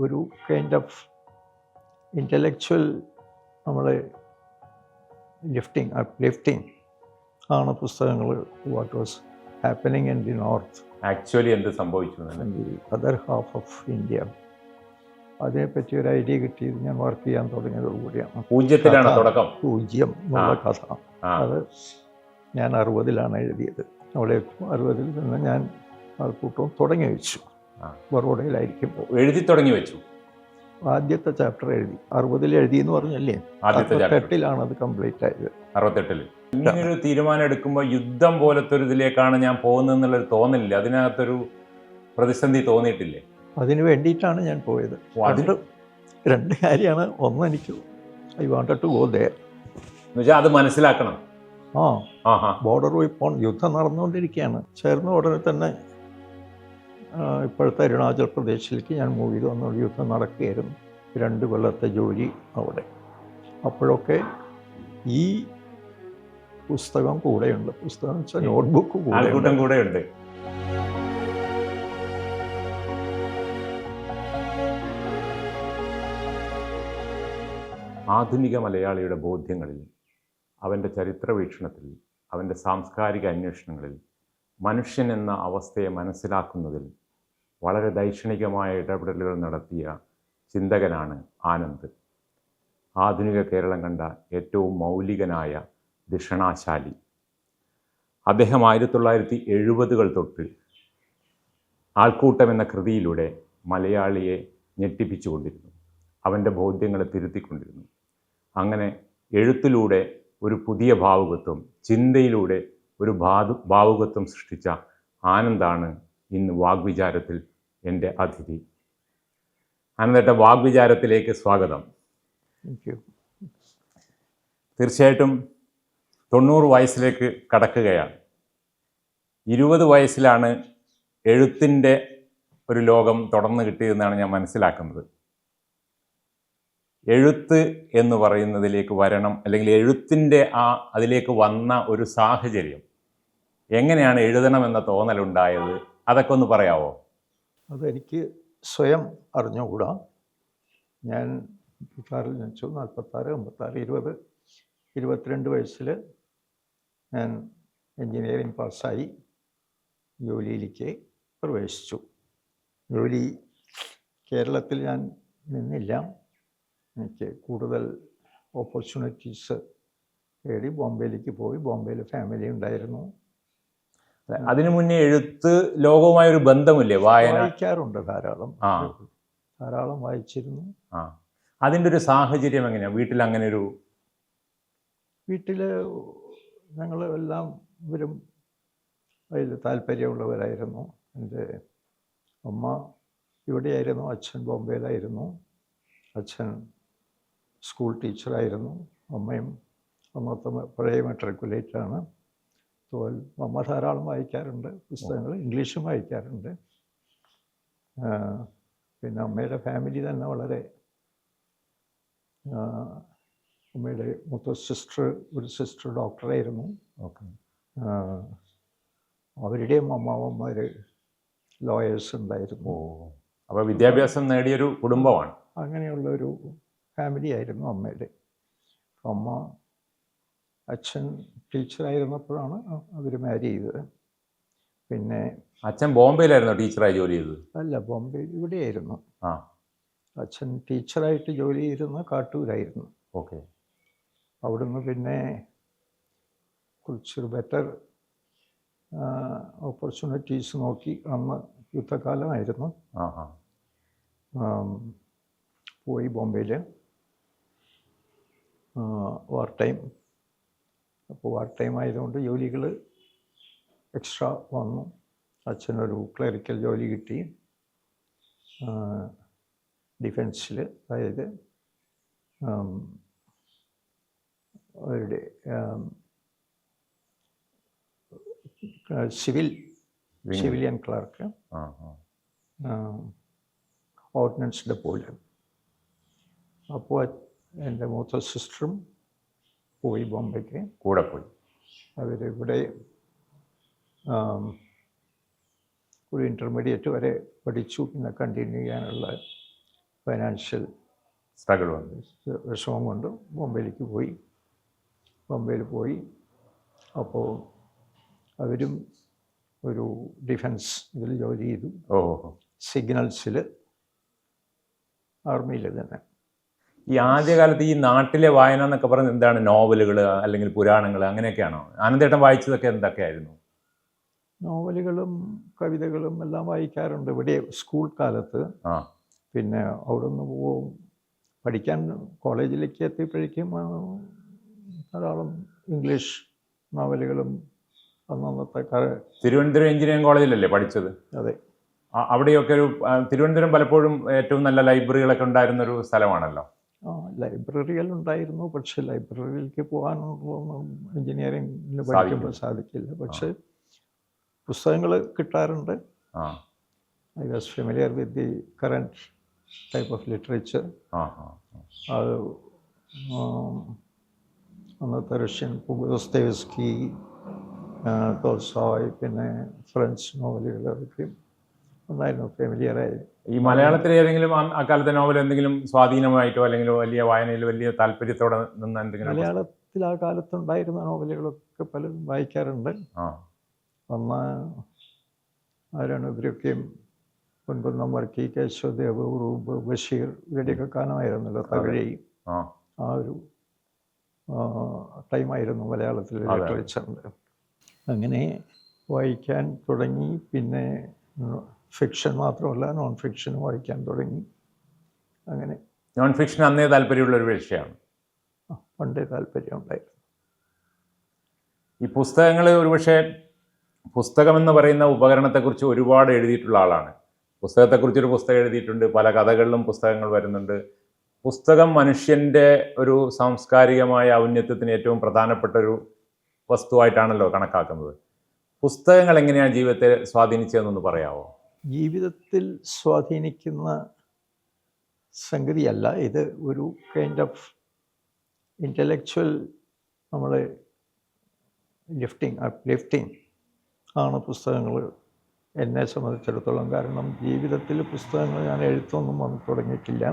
ഒരു kind of intellectual നമ്മളെ lifting ആണ് പുസ്തകങ്ങൾ. What was happening in the north, actually എന്ത് സംഭവിച്ചു, the other half of India, അതിനെപ്പറ്റി ഒരു ഐഡിയ കിട്ടിയത് ഞാൻ വർക്ക് ചെയ്യാൻ തുടങ്ങിയതോടുകൂടിയാണ്. പൂജ്യത്തിലാണ് തുടക്കം. പൂജ്യം എന്നുള്ള കഥ അത് ഞാൻ 60-ലാണ് എഴുതിയത്. അവിടെ 60-ൽ നിന്ന് ഞാൻ ആൾക്കൂട്ടവും തുടങ്ങി വെച്ചു. ബറോഡയിലായിരിക്കും എഴുതി തുടങ്ങി വെച്ചു. ആദ്യത്തെ ചാപ്റ്റർ എഴുതി 60-ൽ എഴുതി എന്ന് പറഞ്ഞല്ലേ. 68-ലാണ് അത് കംപ്ലീറ്റ് ആയത്. 68-ൽ ഇങ്ങനൊരു തീരുമാനം എടുക്കുമ്പോൾ യുദ്ധം പോലത്തെ ഒരു ഇതിലേക്കാണ് ഞാൻ പോകുന്നതെന്നുള്ളൊരു തോന്നലില്ല, അതിനകത്തൊരു പ്രതിസന്ധി തോന്നിയിട്ടില്ലേ? അതിന് വേണ്ടിയിട്ടാണ് ഞാൻ പോയത്. രണ്ട് കാര്യമാണ്. ഒന്ന്, എനിക്ക് I wanted to go there എന്നുവെച്ചാൽ അത് മനസ്സിലാക്കണം. ബോർഡർ പോയി യുദ്ധം നടന്നുകൊണ്ടിരിക്കുകയാണ്. ചേർന്ന ഉടനെ തന്നെ ഇപ്പോഴത്തെ അരുണാചൽ പ്രദേശിലേക്ക് ഞാൻ മൂവ് ചെയ്ത് വന്ന യുദ്ധം നടക്കുകയായിരുന്നു. 2 കൊല്ലത്തെ ജോലി അവിടെ. അപ്പോഴൊക്കെ ഈ പുസ്തകം കൂടെയുണ്ട്. പുസ്തകം വെച്ചാൽ നോട്ട്ബുക്ക് കൂടെയുണ്ട്. ആധുനിക മലയാളിയുടെ ബോധ്യങ്ങളിൽ, അവൻ്റെ ചരിത്ര വീക്ഷണത്തിൽ, അവൻ്റെ സാംസ്കാരിക അന്വേഷണങ്ങളിൽ മനുഷ്യൻ എന്ന അവസ്ഥയെ മനസ്സിലാക്കുന്നതിൽ വളരെ ദൈക്ഷണികമായ ഇടപെടലുകൾ നടത്തിയ ചിന്തകനാണ് ആനന്ദ്. ആധുനിക കേരളം കണ്ട ഏറ്റവും മൗലികനായ ധിഷണാശാലി. അദ്ദേഹം 1970-കൾ തൊട്ട് ആൾക്കൂട്ടം എന്ന കൃതിയിലൂടെ മലയാളിയെ ഞെട്ടിപ്പിച്ചുകൊണ്ടിരുന്നു, അവൻ്റെ ബോധ്യങ്ങളെ തിരുത്തിക്കൊണ്ടിരുന്നു. അങ്ങനെ എഴുത്തിലൂടെ ഒരു പുതിയ ഭാവുകത്വം, ചിന്തയിലൂടെ ഒരു ഭാവുകത്വം സൃഷ്ടിച്ച ആനന്ദാണ് ഇന്ന് വാഗ്വിചാരത്തിൽ എൻ്റെ അതിഥി. ആനന്ദേട്ട, വാഗ്വിചാരത്തിലേക്ക് സ്വാഗതം. തീർച്ചയായിട്ടും 90 വയസ്സിലേക്ക് കടക്കുകയാണ്. 20 വയസ്സിലാണ് എഴുത്തിൻ്റെ ഒരു ലോകം തുടർന്ന് കിട്ടിയതെന്നാണ് ഞാൻ മനസ്സിലാക്കുന്നത്. എഴുത്ത് എന്ന് പറയുന്നതിലേക്ക് വരണം, അല്ലെങ്കിൽ എഴുത്തിൻ്റെ അതിലേക്ക് വന്ന ഒരു സാഹചര്യം, എങ്ങനെയാണ് എഴുതണമെന്ന തോന്നലുണ്ടായത്, അതൊക്കെ ഒന്ന് പറയാമോ? അതെനിക്ക് സ്വയം അറിഞ്ഞുകൂടാ. ഞാൻ 46-ൽ ജനിച്ചു. 46, 56, 20, 22 വയസ്സിൽ ഞാൻ എൻജിനീയറിംഗ് പാസ്സായി ജോലിയിലേക്ക് പ്രവേശിച്ചു. ജോലി കേരളത്തിൽ ഞാൻ നിന്നില്ല. എനിക്ക് കൂടുതൽ ഓപ്പർച്യൂണിറ്റീസ് തേടി ബോംബെയിലേക്ക് പോയി. ബോംബെയിൽ ഫാമിലി ഉണ്ടായിരുന്നു. അതിനു മുന്നേ എഴുത്ത് ലോകവുമായൊരു ബന്ധമില്ലേ? വായിക്കാറുണ്ട്, ധാരാളം വായിച്ചിരുന്നു. അതിൻ്റെ ഒരു സാഹചര്യം എങ്ങനെയാണ്? വീട്ടിൽ ഞങ്ങൾ എല്ലാവരും അതിൽ താല്പര്യമുള്ളവരായിരുന്നു. എൻ്റെ അമ്മ ഇവിടെയായിരുന്നു, അച്ഛൻ ബോംബെയിലായിരുന്നു. അച്ഛൻ സ്കൂൾ ടീച്ചറായിരുന്നു. അമ്മയും അന്നത്തെ പഴയ മെട്രിക്കുലേറ്റാണ്. അമ്മ ധാരാളം വായിക്കാറുണ്ട് പുസ്തകങ്ങൾ, ഇംഗ്ലീഷും വായിക്കാറുണ്ട്. പിന്നെ അമ്മയുടെ ഫാമിലി തന്നെ വളരെ, അമ്മയുടെ മൂത്ത ഒരു സിസ്റ്റർ ഡോക്ടറായിരുന്നു. അവരുടെയും അമ്മാവന്മാർ ലോയേഴ്സ് ഉണ്ടായിരുന്നു. അപ്പോൾ വിദ്യാഭ്യാസം നേടിയൊരു കുടുംബമാണ്. അങ്ങനെയുള്ളൊരു ഫാമിലി ആയിരുന്നു അമ്മയുടെ. അച്ഛൻ ടീച്ചറായിരുന്നപ്പോഴാണ് അവർ മാരി ചെയ്തത്. പിന്നെ അച്ഛൻ ബോംബെയിലായിരുന്നോ ടീച്ചറായി ജോലി ചെയ്തത്? അല്ല, ബോംബെയിൽ ഇവിടെയായിരുന്നു. അച്ഛൻ ടീച്ചറായിട്ട് ജോലി ചെയ്തിരുന്ന കാട്ടൂരായിരുന്നു. ഓക്കെ. അവിടുന്ന് പിന്നെ കുറച്ചൊരു ബെറ്റർ ഓപ്പർച്യൂണിറ്റീസ് നോക്കി, അന്ന് യുദ്ധകാലമായിരുന്നു, പോയി ബോംബെയിൽ വാർ ടൈം. അപ്പോൾ വാർ ടൈം ആയതുകൊണ്ട് ജോലികൾ എക്സ്ട്രാ വന്നു. അച്ഛനൊരു ക്ലറിക്കൽ ജോലി കിട്ടി ഡിഫൻസിൽ, അതായത് അവരുടെ സിവിലിയൻ ക്ലർക്ക് ഓർഡിനൻസ് ഡെപ്പോയിൽ. അപ്പോൾ എൻ്റെ മൂത്ത സിസ്റ്ററും പോയി ബോംബെക്ക്, കൂടെ പോയി. അവരിവിടെ ഒരു ഇൻ്റർമീഡിയറ്റ് വരെ പഠിച്ചു. പിന്നെ കണ്ടിന്യൂ ചെയ്യാനുള്ള ഫൈനാൻഷ്യൽ സ്ട്രഗിൾ വന്നു. വിഷമം കൊണ്ട് ബോംബെയിലേക്ക് പോയി. ബോംബെയിൽ പോയി. അപ്പോൾ അവരും ഒരു ഡിഫൻസ് ഇതിൽ ജോലി ചെയ്തു. ഓഹോ. സിഗ്നൽസിൽ, ആർമിയിൽ തന്നെ. ഈ ആദ്യകാലത്ത് ഈ നാട്ടിലെ വായന എന്നൊക്കെ പറയുന്നത് എന്താണ്? നോവലുകൾ അല്ലെങ്കിൽ പുരാണങ്ങൾ അങ്ങനെയൊക്കെയാണോ? ആനന്ദേട്ടൻ വായിച്ചതൊക്കെ എന്തൊക്കെയായിരുന്നു? നോവലുകളും കവിതകളും എല്ലാം വായിക്കാറുണ്ട് ഇവിടെ സ്കൂൾ കാലത്ത്. പിന്നെ അവിടെ നിന്ന് പോവും പഠിക്കാൻ. കോളേജിലേക്ക് എത്തിയപ്പോഴേക്കും ധാരാളം ഇംഗ്ലീഷ് നോവലുകളും അന്നത്തെ തിരുവനന്തപുരം എഞ്ചിനീയറിംഗ് കോളേജിലല്ലേ പഠിച്ചത്? അതെ. അവിടെയൊക്കെ ഒരു തിരുവനന്തപുരം പലപ്പോഴും ഏറ്റവും നല്ല ലൈബ്രറികളൊക്കെ ഉണ്ടായിരുന്നൊരു സ്ഥലമാണല്ലോ. ലൈബ്രറികളുണ്ടായിരുന്നു. പക്ഷെ ലൈബ്രറിയിലേക്ക് പോകാനൊന്നും എഞ്ചിനീയറിംഗിന് പഠിക്കുമ്പോൾ സാധിക്കില്ല. പക്ഷെ പുസ്തകങ്ങൾ കിട്ടാറുണ്ട്. I was familiar with the current type of literature. അത് അന്നത്തെ റഷ്യൻ ദോസ്തോയെവ്സ്കി, ടോൾസ്റ്റോയ്, പിന്നെ ഫ്രഞ്ച് നോവലുകളൊക്കെ ഉണ്ടായിരുന്നു. ഫെമിലിയറായി. ഈ മലയാളത്തിലെ ഏതെങ്കിലും അക്കാലത്തെ നോവൽ എന്തെങ്കിലും സ്വാധീനമായിട്ടോ അല്ലെങ്കിൽ വലിയ വായനയിൽ വലിയ താല്പര്യത്തോടെ നിന്ന് എന്തെങ്കിലും? മലയാളത്തിൽ ആ കാലത്തുണ്ടായിരുന്ന നോവലുകളൊക്കെ പലരും വായിക്കാറുണ്ട്. അന്ന് ആരാണ് ഇവരൊക്കെയും പൊൻകുന്നം വർക്കി, കേശവദേവ്, ഉറൂബ്, ബഷീർ, ഇവരുടെയൊക്കെ കാലമായിരുന്നല്ലോ. തകഴി, ആ ഒരു ടൈമായിരുന്നു മലയാളത്തിൽ ലിറ്ററേച്ചറിൻ്റെ. അങ്ങനെ വായിക്കാൻ തുടങ്ങി. പിന്നെ ഫിക്ഷൻ മാത്രമല്ല നോൺ ഫിക്ഷനും വായിക്കാൻ തുടങ്ങി. അങ്ങനെ നോൺ ഫിക്ഷൻ അന്നേ താല്പര്യമുള്ളൊരു വിഷയമാണ്. പണ്ടേ താല്പര്യം ഉണ്ടായിരുന്നു. ഈ പുസ്തകങ്ങൾ ഒരുപക്ഷെ പുസ്തകമെന്ന് പറയുന്ന ഉപകരണത്തെക്കുറിച്ച് ഒരുപാട് എഴുതിയിട്ടുള്ള ആളാണ്. പുസ്തകത്തെക്കുറിച്ചൊരു പുസ്തകം എഴുതിയിട്ടുണ്ട്. പല കഥകളിലും പുസ്തകങ്ങൾ വരുന്നുണ്ട്. പുസ്തകം മനുഷ്യൻ്റെ ഒരു സാംസ്കാരികമായ ഔന്നത്യത്തിന് ഏറ്റവും പ്രധാനപ്പെട്ട ഒരു വസ്തുവായിട്ടാണല്ലോ കണക്കാക്കുന്നത്. പുസ്തകങ്ങൾ എങ്ങനെയാണ് ജീവിതത്തെ സ്വാധീനിച്ചതെന്നൊന്ന് പറയാമോ? ജീവിതത്തിൽ സ്വാധീനിക്കുന്ന സംഗതിയല്ല ഇത്. ഒരു കൈൻഡ് ഓഫ് ഇൻ്റലക്ച്വൽ നമ്മളെ ലിഫ്റ്റിംഗ് ആണ് പുസ്തകങ്ങൾ എന്നെ സംബന്ധിച്ചിടത്തോളം. കാരണം ജീവിതത്തിൽ പുസ്തകങ്ങൾ ഞാൻ എഴുത്തൊന്നും വന്നു തുടങ്ങിയിട്ടില്ല.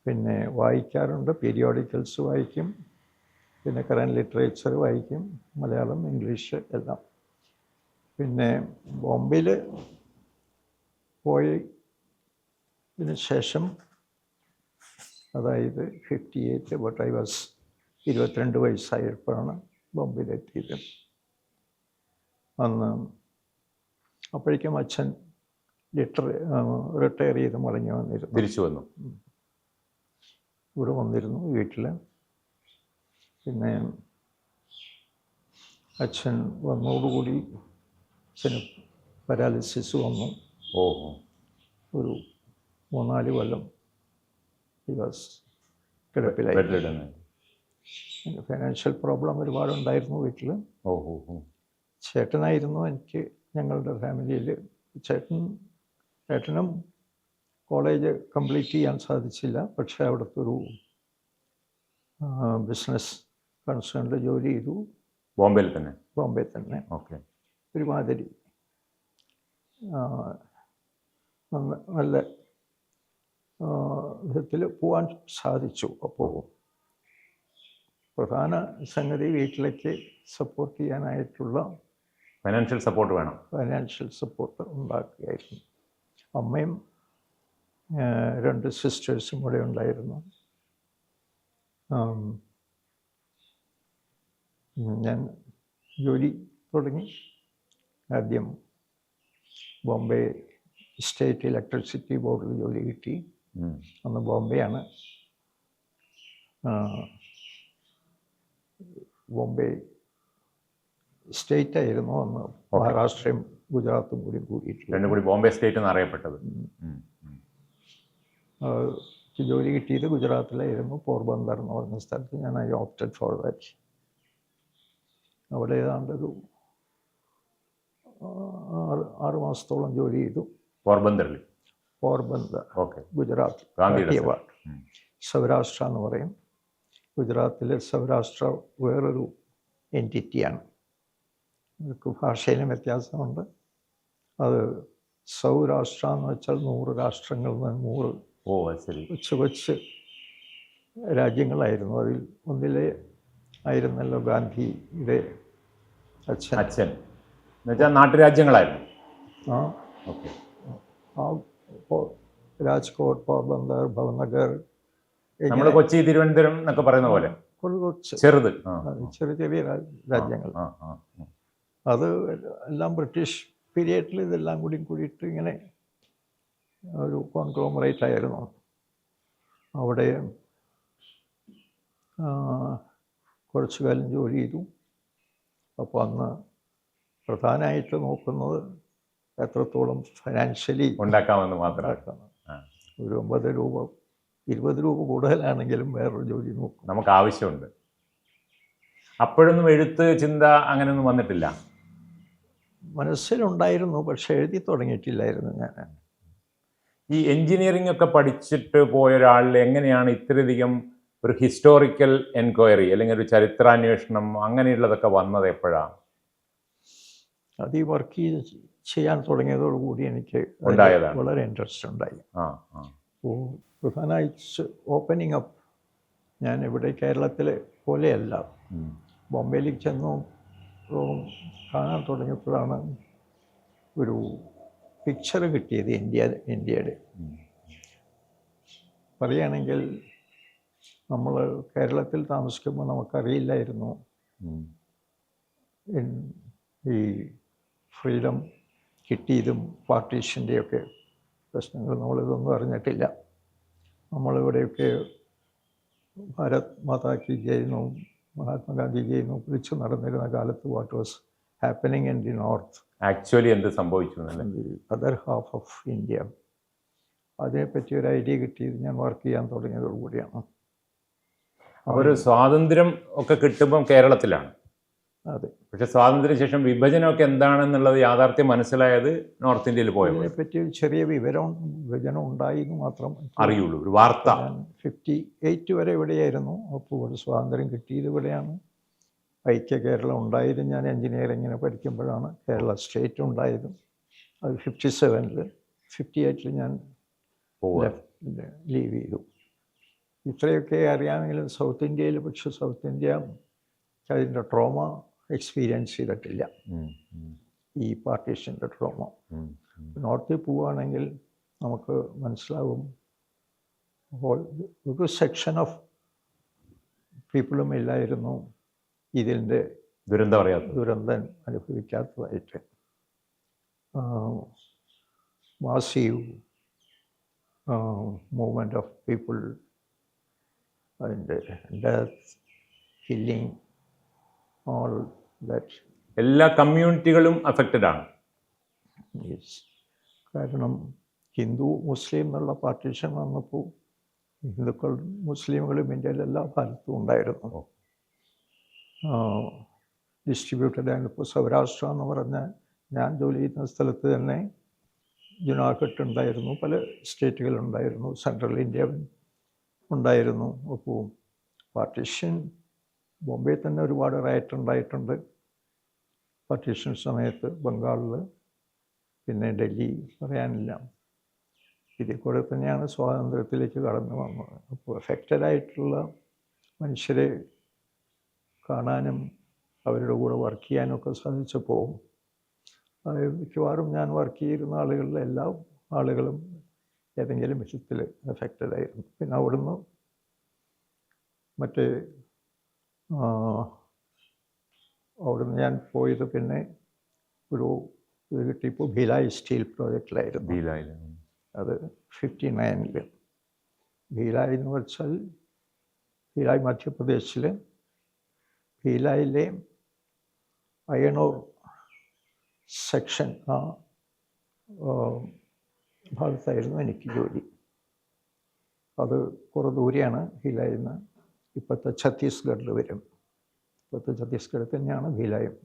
പിന്നെ വായിക്കാറുണ്ട്. പീരിയോഡിക്കൽസ് വായിക്കും. പിന്നെ കറൻറ്റ് ലിറ്ററേച്ചർ വായിക്കും, മലയാളം, ഇംഗ്ലീഷ് എല്ലാം. പിന്നെ ബോംബെയിൽ പോയതിന് ശേഷം, അതായത് 58, ബട്ട് ഐ വാസ് 22 വയസ്സായപ്പോഴാണ് ബോംബെയിലെത്തിയത്. അന്ന് അപ്പോഴേക്കും അച്ഛൻ റിട്ടയർ ചെയ്ത് മടങ്ങി വന്നിരുന്നു. തിരിച്ചു വന്നു. ഇവിടെ വന്നിരുന്നു വീട്ടിൽ. പിന്നെ അച്ഛൻ വന്നതോടുകൂടി അച്ഛന് പാരാലിസിസ് വന്നു. ഒരു 3-4 കൊല്ലം കിടപ്പിലായി. ഫൈനാൻഷ്യൽ പ്രോബ്ലം ഒരുപാടുണ്ടായിരുന്നു വീട്ടിൽ. ചേട്ടനായിരുന്നു എനിക്ക് ഞങ്ങളുടെ ഫാമിലിയിൽ. ചേട്ടനും കോളേജ് കംപ്ലീറ്റ് ചെയ്യാൻ സാധിച്ചില്ല. പക്ഷേ അവിടുത്തെ ഒരു ബിസിനസ് കൺസേണിൽ ജോലി ചെയ്തു. ബോംബെയിൽ തന്നെ? ബോംബെയിൽ തന്നെ. ഓക്കെ. ഒരുമാതിരി നല്ല വിധത്തിൽ പോകാൻ സാധിച്ചു. അപ്പോൾ പ്രധാന സംഗതി വീട്ടിലേക്ക് സപ്പോർട്ട് ചെയ്യാനായിട്ടുള്ള ഫൈനാൻഷ്യൽ സപ്പോർട്ട് വേണം. ഫൈനാൻഷ്യൽ സപ്പോർട്ട് ഉണ്ടാക്കുകയായിരുന്നു. അമ്മയും 2 സിസ്റ്റേഴ്സും കൂടെ ഉണ്ടായിരുന്നു. ഞാൻ ജോലി തുടങ്ങി. ആദ്യം ബോംബെ സ്റ്റേറ്റ് ഇലക്ട്രിസിറ്റി ബോർഡിൽ ജോലി കിട്ടി. അന്ന് ബോംബെയാണ്. ബോംബെ സ്റ്റേറ്റ് ആയിരുന്നു അന്ന്. മഹാരാഷ്ട്രയും ഗുജറാത്തും കൂടിയിട്ട് രണ്ടും കൂടി ബോംബെ സ്റ്റേറ്റ് എന്ന് അറിയപ്പെട്ടത്. ജോലി കിട്ടിയത് ഗുജറാത്തിലായിരുന്നു. പോർബന്ദർ എന്ന് പറഞ്ഞ സ്ഥലത്ത്. ഞാൻ ഐ ഓപ്റ്റഡ് ഫോർ ദാറ്റ്. അവിടെ ഏതാണ്ടൊരു 6 മാസത്തോളം ജോലി ചെയ്തു. പോർബന്ദർ, ഗുജറാത്ത്. സൗരാഷ്ട്ര എന്ന് പറയും. ഗുജറാത്തിലെ സൗരാഷ്ട്ര വേറൊരു എൻറ്റിറ്റിയാണ്. അവർക്ക് ഭാഷയിലും വ്യത്യാസമുണ്ട്. അത് സൗരാഷ്ട്ര എന്ന് വെച്ചാൽ 100 രാഷ്ട്രങ്ങളിൽ നിന്ന് 100 ഓ അത് ശരി. കൊച്ചു കൊച്ചു രാജ്യങ്ങളായിരുന്നു. അതിൽ ഒന്നിലെ ആയിരുന്നല്ലോ ഗാന്ധിയുടെ അച്ഛൻ. അച്ഛൻ എന്നുവെച്ചാൽ നാട്ടുരാജ്യങ്ങളായിരുന്നു. ആ ഓക്കെ. ആ രാജ്കോട്ട്, പോർബന്ദർ, ഭവനഗർ, നമ്മൾ കൊച്ചി, തിരുവനന്തപുരം എന്നൊക്കെ പറയുന്ന പോലെ കുറച്ച് ചെറുത്. ചെറിയ ചെറിയ രാജ്യങ്ങൾ. അത് എല്ലാം ബ്രിട്ടീഷ് പീരിയഡിൽ ഇതെല്ലാം കൂടിയിട്ട് ഇങ്ങനെ ഒരു കോൺഗ്ലോമറേറ്റ് ആയിരുന്നു. അവിടെ കുറച്ചു കാലം ജോലി ചെയ്തു. അപ്പോൾ അന്ന് പ്രധാനമായിട്ട് നോക്കുന്നത് എത്രത്തോളം ഫൈനാൻഷ്യലി ഉണ്ടാക്കാമെന്ന് മാത്രം. ഒരു 50 രൂപ 20 രൂപ കൂടുതലാണെങ്കിലും വേറൊരു ജോലി നോക്കും. നമുക്ക് ആവശ്യമുണ്ട്. അപ്പോഴൊന്നും എഴുത്ത് ചിന്ത അങ്ങനെയൊന്നും വന്നിട്ടില്ല? മനസ്സിലുണ്ടായിരുന്നു, പക്ഷെ എഴുതി തുടങ്ങിയിട്ടില്ലായിരുന്നു ഞാൻ. ഈ എൻജിനീയറിംഗ് ഒക്കെ പഠിച്ചിട്ട് പോയ ഒരാളിൽ എങ്ങനെയാണ് ഇത്രയധികം ഒരു ഹിസ്റ്റോറിക്കൽ എൻക്വയറി അല്ലെങ്കിൽ ഒരു ചരിത്രാന്വേഷണം അങ്ങനെയുള്ളതൊക്കെ വന്നത് എപ്പോഴാണ്? അത് ഈ വർക്ക് ചെയ്യാൻ തുടങ്ങിയതോടുകൂടി എനിക്ക് വളരെ ഇൻട്രസ്റ്റ് ഉണ്ടായി. അപ്പോൾ പ്രധാനമായിട്ട് ഓപ്പണിംഗ് അപ്പ് ഞാൻ ഇവിടെ കേരളത്തിലെ പോലെയല്ല, ബോംബെയിലേക്ക് ചെന്നു കാണാൻ തുടങ്ങിയപ്പോഴാണ് ഒരു പിക്ചർ കിട്ടിയത് ഇന്ത്യയുടെ. പറയുകയാണെങ്കിൽ നമ്മൾ കേരളത്തിൽ താമസിക്കുമ്പോൾ നമുക്കറിയില്ലായിരുന്നു ഈ ഫ്രീഡം കിട്ടിയതും പാർട്ടീഷൻ്റെയൊക്കെ പ്രശ്നങ്ങൾ നമ്മളിതൊന്നും അറിഞ്ഞിട്ടില്ല. നമ്മളിവിടെയൊക്കെ ഭാരത് മാതാ കി ജയ്, മഹാത്മാഗാന്ധി ജയ് വിളിച്ചു നടന്നിരുന്ന കാലത്ത് what was happening in the north, actually എന്ത് സംഭവിച്ചു, അതർ ഹാഫ് ഓഫ് ഇന്ത്യ, അതിനെപ്പറ്റി ഒരു ഐഡിയ കിട്ടിയത് ഞാൻ വർക്ക് ചെയ്യാൻ തുടങ്ങിയതോടുകൂടിയാണ്. ഒരു സ്വാതന്ത്ര്യം ഒക്കെ കിട്ടുമ്പം കേരളത്തിലാണ്. അതെ. പക്ഷെ സ്വാതന്ത്ര്യത്തിന് ശേഷം വിഭജനമൊക്കെ എന്താണെന്നുള്ളത് യാഥാർത്ഥ്യം മനസ്സിലായത് നോർത്ത് ഇന്ത്യയിൽ പോയപ്പോൾ. അതിനെപ്പറ്റി ചെറിയ വിഭജനം ഉണ്ടായി എന്ന് മാത്രം അറിയുള്ളൂ, ഒരു വാർത്ത. 58 വരെ ഇവിടെയായിരുന്നു. അപ്പോൾ ഒരു സ്വാതന്ത്ര്യം കിട്ടിയത് ഇവിടെയാണ്. ഐക്യ കേരളം ഉണ്ടായത് ഞാൻ എൻജിനീയറിങ്ങിന് പഠിക്കുമ്പോഴാണ്. കേരള സ്റ്റേറ്റ് ഉണ്ടായതും അത് 57-ൽ. 58-ൽ ഞാൻ ലീവ് ചെയ്തു. ഇത്രയൊക്കെ അറിയാമെങ്കിലും സൗത്ത് ഇന്ത്യയിൽ, പക്ഷെ സൗത്ത് ഇന്ത്യ അതിൻ്റെ ട്രോമ എക്സ്പീരിയൻസ് ചെയ്തിട്ടില്ല, ഈ പാർട്ടീഷൻ്റെ ട്രോമ. നോർത്തിൽ പോവുകയാണെങ്കിൽ നമുക്ക് മനസ്സിലാവും, ഒരു സെക്ഷൻ ഓഫ് പീപ്പിളും ഇല്ലായിരുന്നു ഇതിൻ്റെ ദുരന്തം അനുഭവിക്കാത്തതായിട്ട്. മാസീവ് മൂവ്മെൻറ്റ് ഓഫ് പീപ്പിൾ, അതിൻ്റെ ഡെത്ത്, കില്ലിങ്, ഓൾ ദാറ്റ്. എല്ലാ കമ്മ്യൂണിറ്റികളും അഫക്റ്റഡ് ആണ്. യെസ്. കാരണം ഹിന്ദു മുസ്ലിം എന്നുള്ള പാർട്ടീഷൻ വന്നപ്പോൾ ഹിന്ദുക്കളും മുസ്ലിമുകളും ഇന്ത്യയിലെ എല്ലാ ഭാഗത്തും ഉണ്ടായിരുന്നു. ഡിസ്ട്രിബ്യൂട്ടഡ് ആണ്. ഇപ്പോൾ സൗരാഷ്ട്ര എന്ന് പറഞ്ഞാൽ ഞാൻ ജോലി ചെയ്യുന്ന സ്ഥലത്ത് തന്നെ ജുനാഗഡ് ഉണ്ടായിരുന്നു, പല സ്റ്റേറ്റുകളുണ്ടായിരുന്നു, സെൻട്രൽ ഇന്ത്യ ഉണ്ടായിരുന്നു. അപ്പോൾ പാർട്ടീഷൻ ബോംബെ തന്നെ ഒരുപാട് റൈറ്റ് ഉണ്ടായിട്ടുണ്ട് പാർട്ടീഷൻ സമയത്ത്, ബംഗാളിൽ, പിന്നെ ഡൽഹി പറയാനില്ല. ഇതിൽ കൂടെ തന്നെയാണ് സ്വാതന്ത്ര്യത്തിലേക്ക് കടന്നു വന്നത്. അപ്പോൾ എഫക്റ്റഡ് ആയിട്ടുള്ള മനുഷ്യരെ കാണാനും അവരുടെ കൂടെ വർക്ക് ചെയ്യാനൊക്കെ സാധിച്ചപ്പോൾ മിക്കവാറും ഞാൻ വർക്ക് ചെയ്യുന്ന ആളുകളിലെ എല്ലാ ആളുകളും ഏതെങ്കിലും വിധത്തിൽ എഫക്റ്റഡ് ആയിരുന്നു. പിന്നെ അവിടുന്ന് അവിടുന്ന് ഞാൻ പോയത് പിന്നെ ഒരു ഇത് കിട്ടിയപ്പോൾ ഭിലായ് സ്റ്റീൽ പ്രോജക്റ്റിലായിരുന്നു. അത് 59-ൽ. ഭിലായ് എന്ന് വെച്ചാൽ ഭിലായ് മധ്യപ്രദേശിൽ, ഭിലായിലെ അയണൂർ സെക്ഷൻ ആ ഭാഗത്തായിരുന്നു എനിക്ക് ജോലി. അത് കുറേ ദൂരെയാണ് ഭിലായിൽ നിന്ന്. ഇപ്പോഴത്തെ ഛത്തീസ്ഗഡിൽ വരും. ഇപ്പോഴത്തെ ഛത്തീസ്ഗഡ് തന്നെയാണ് ഭിലായും.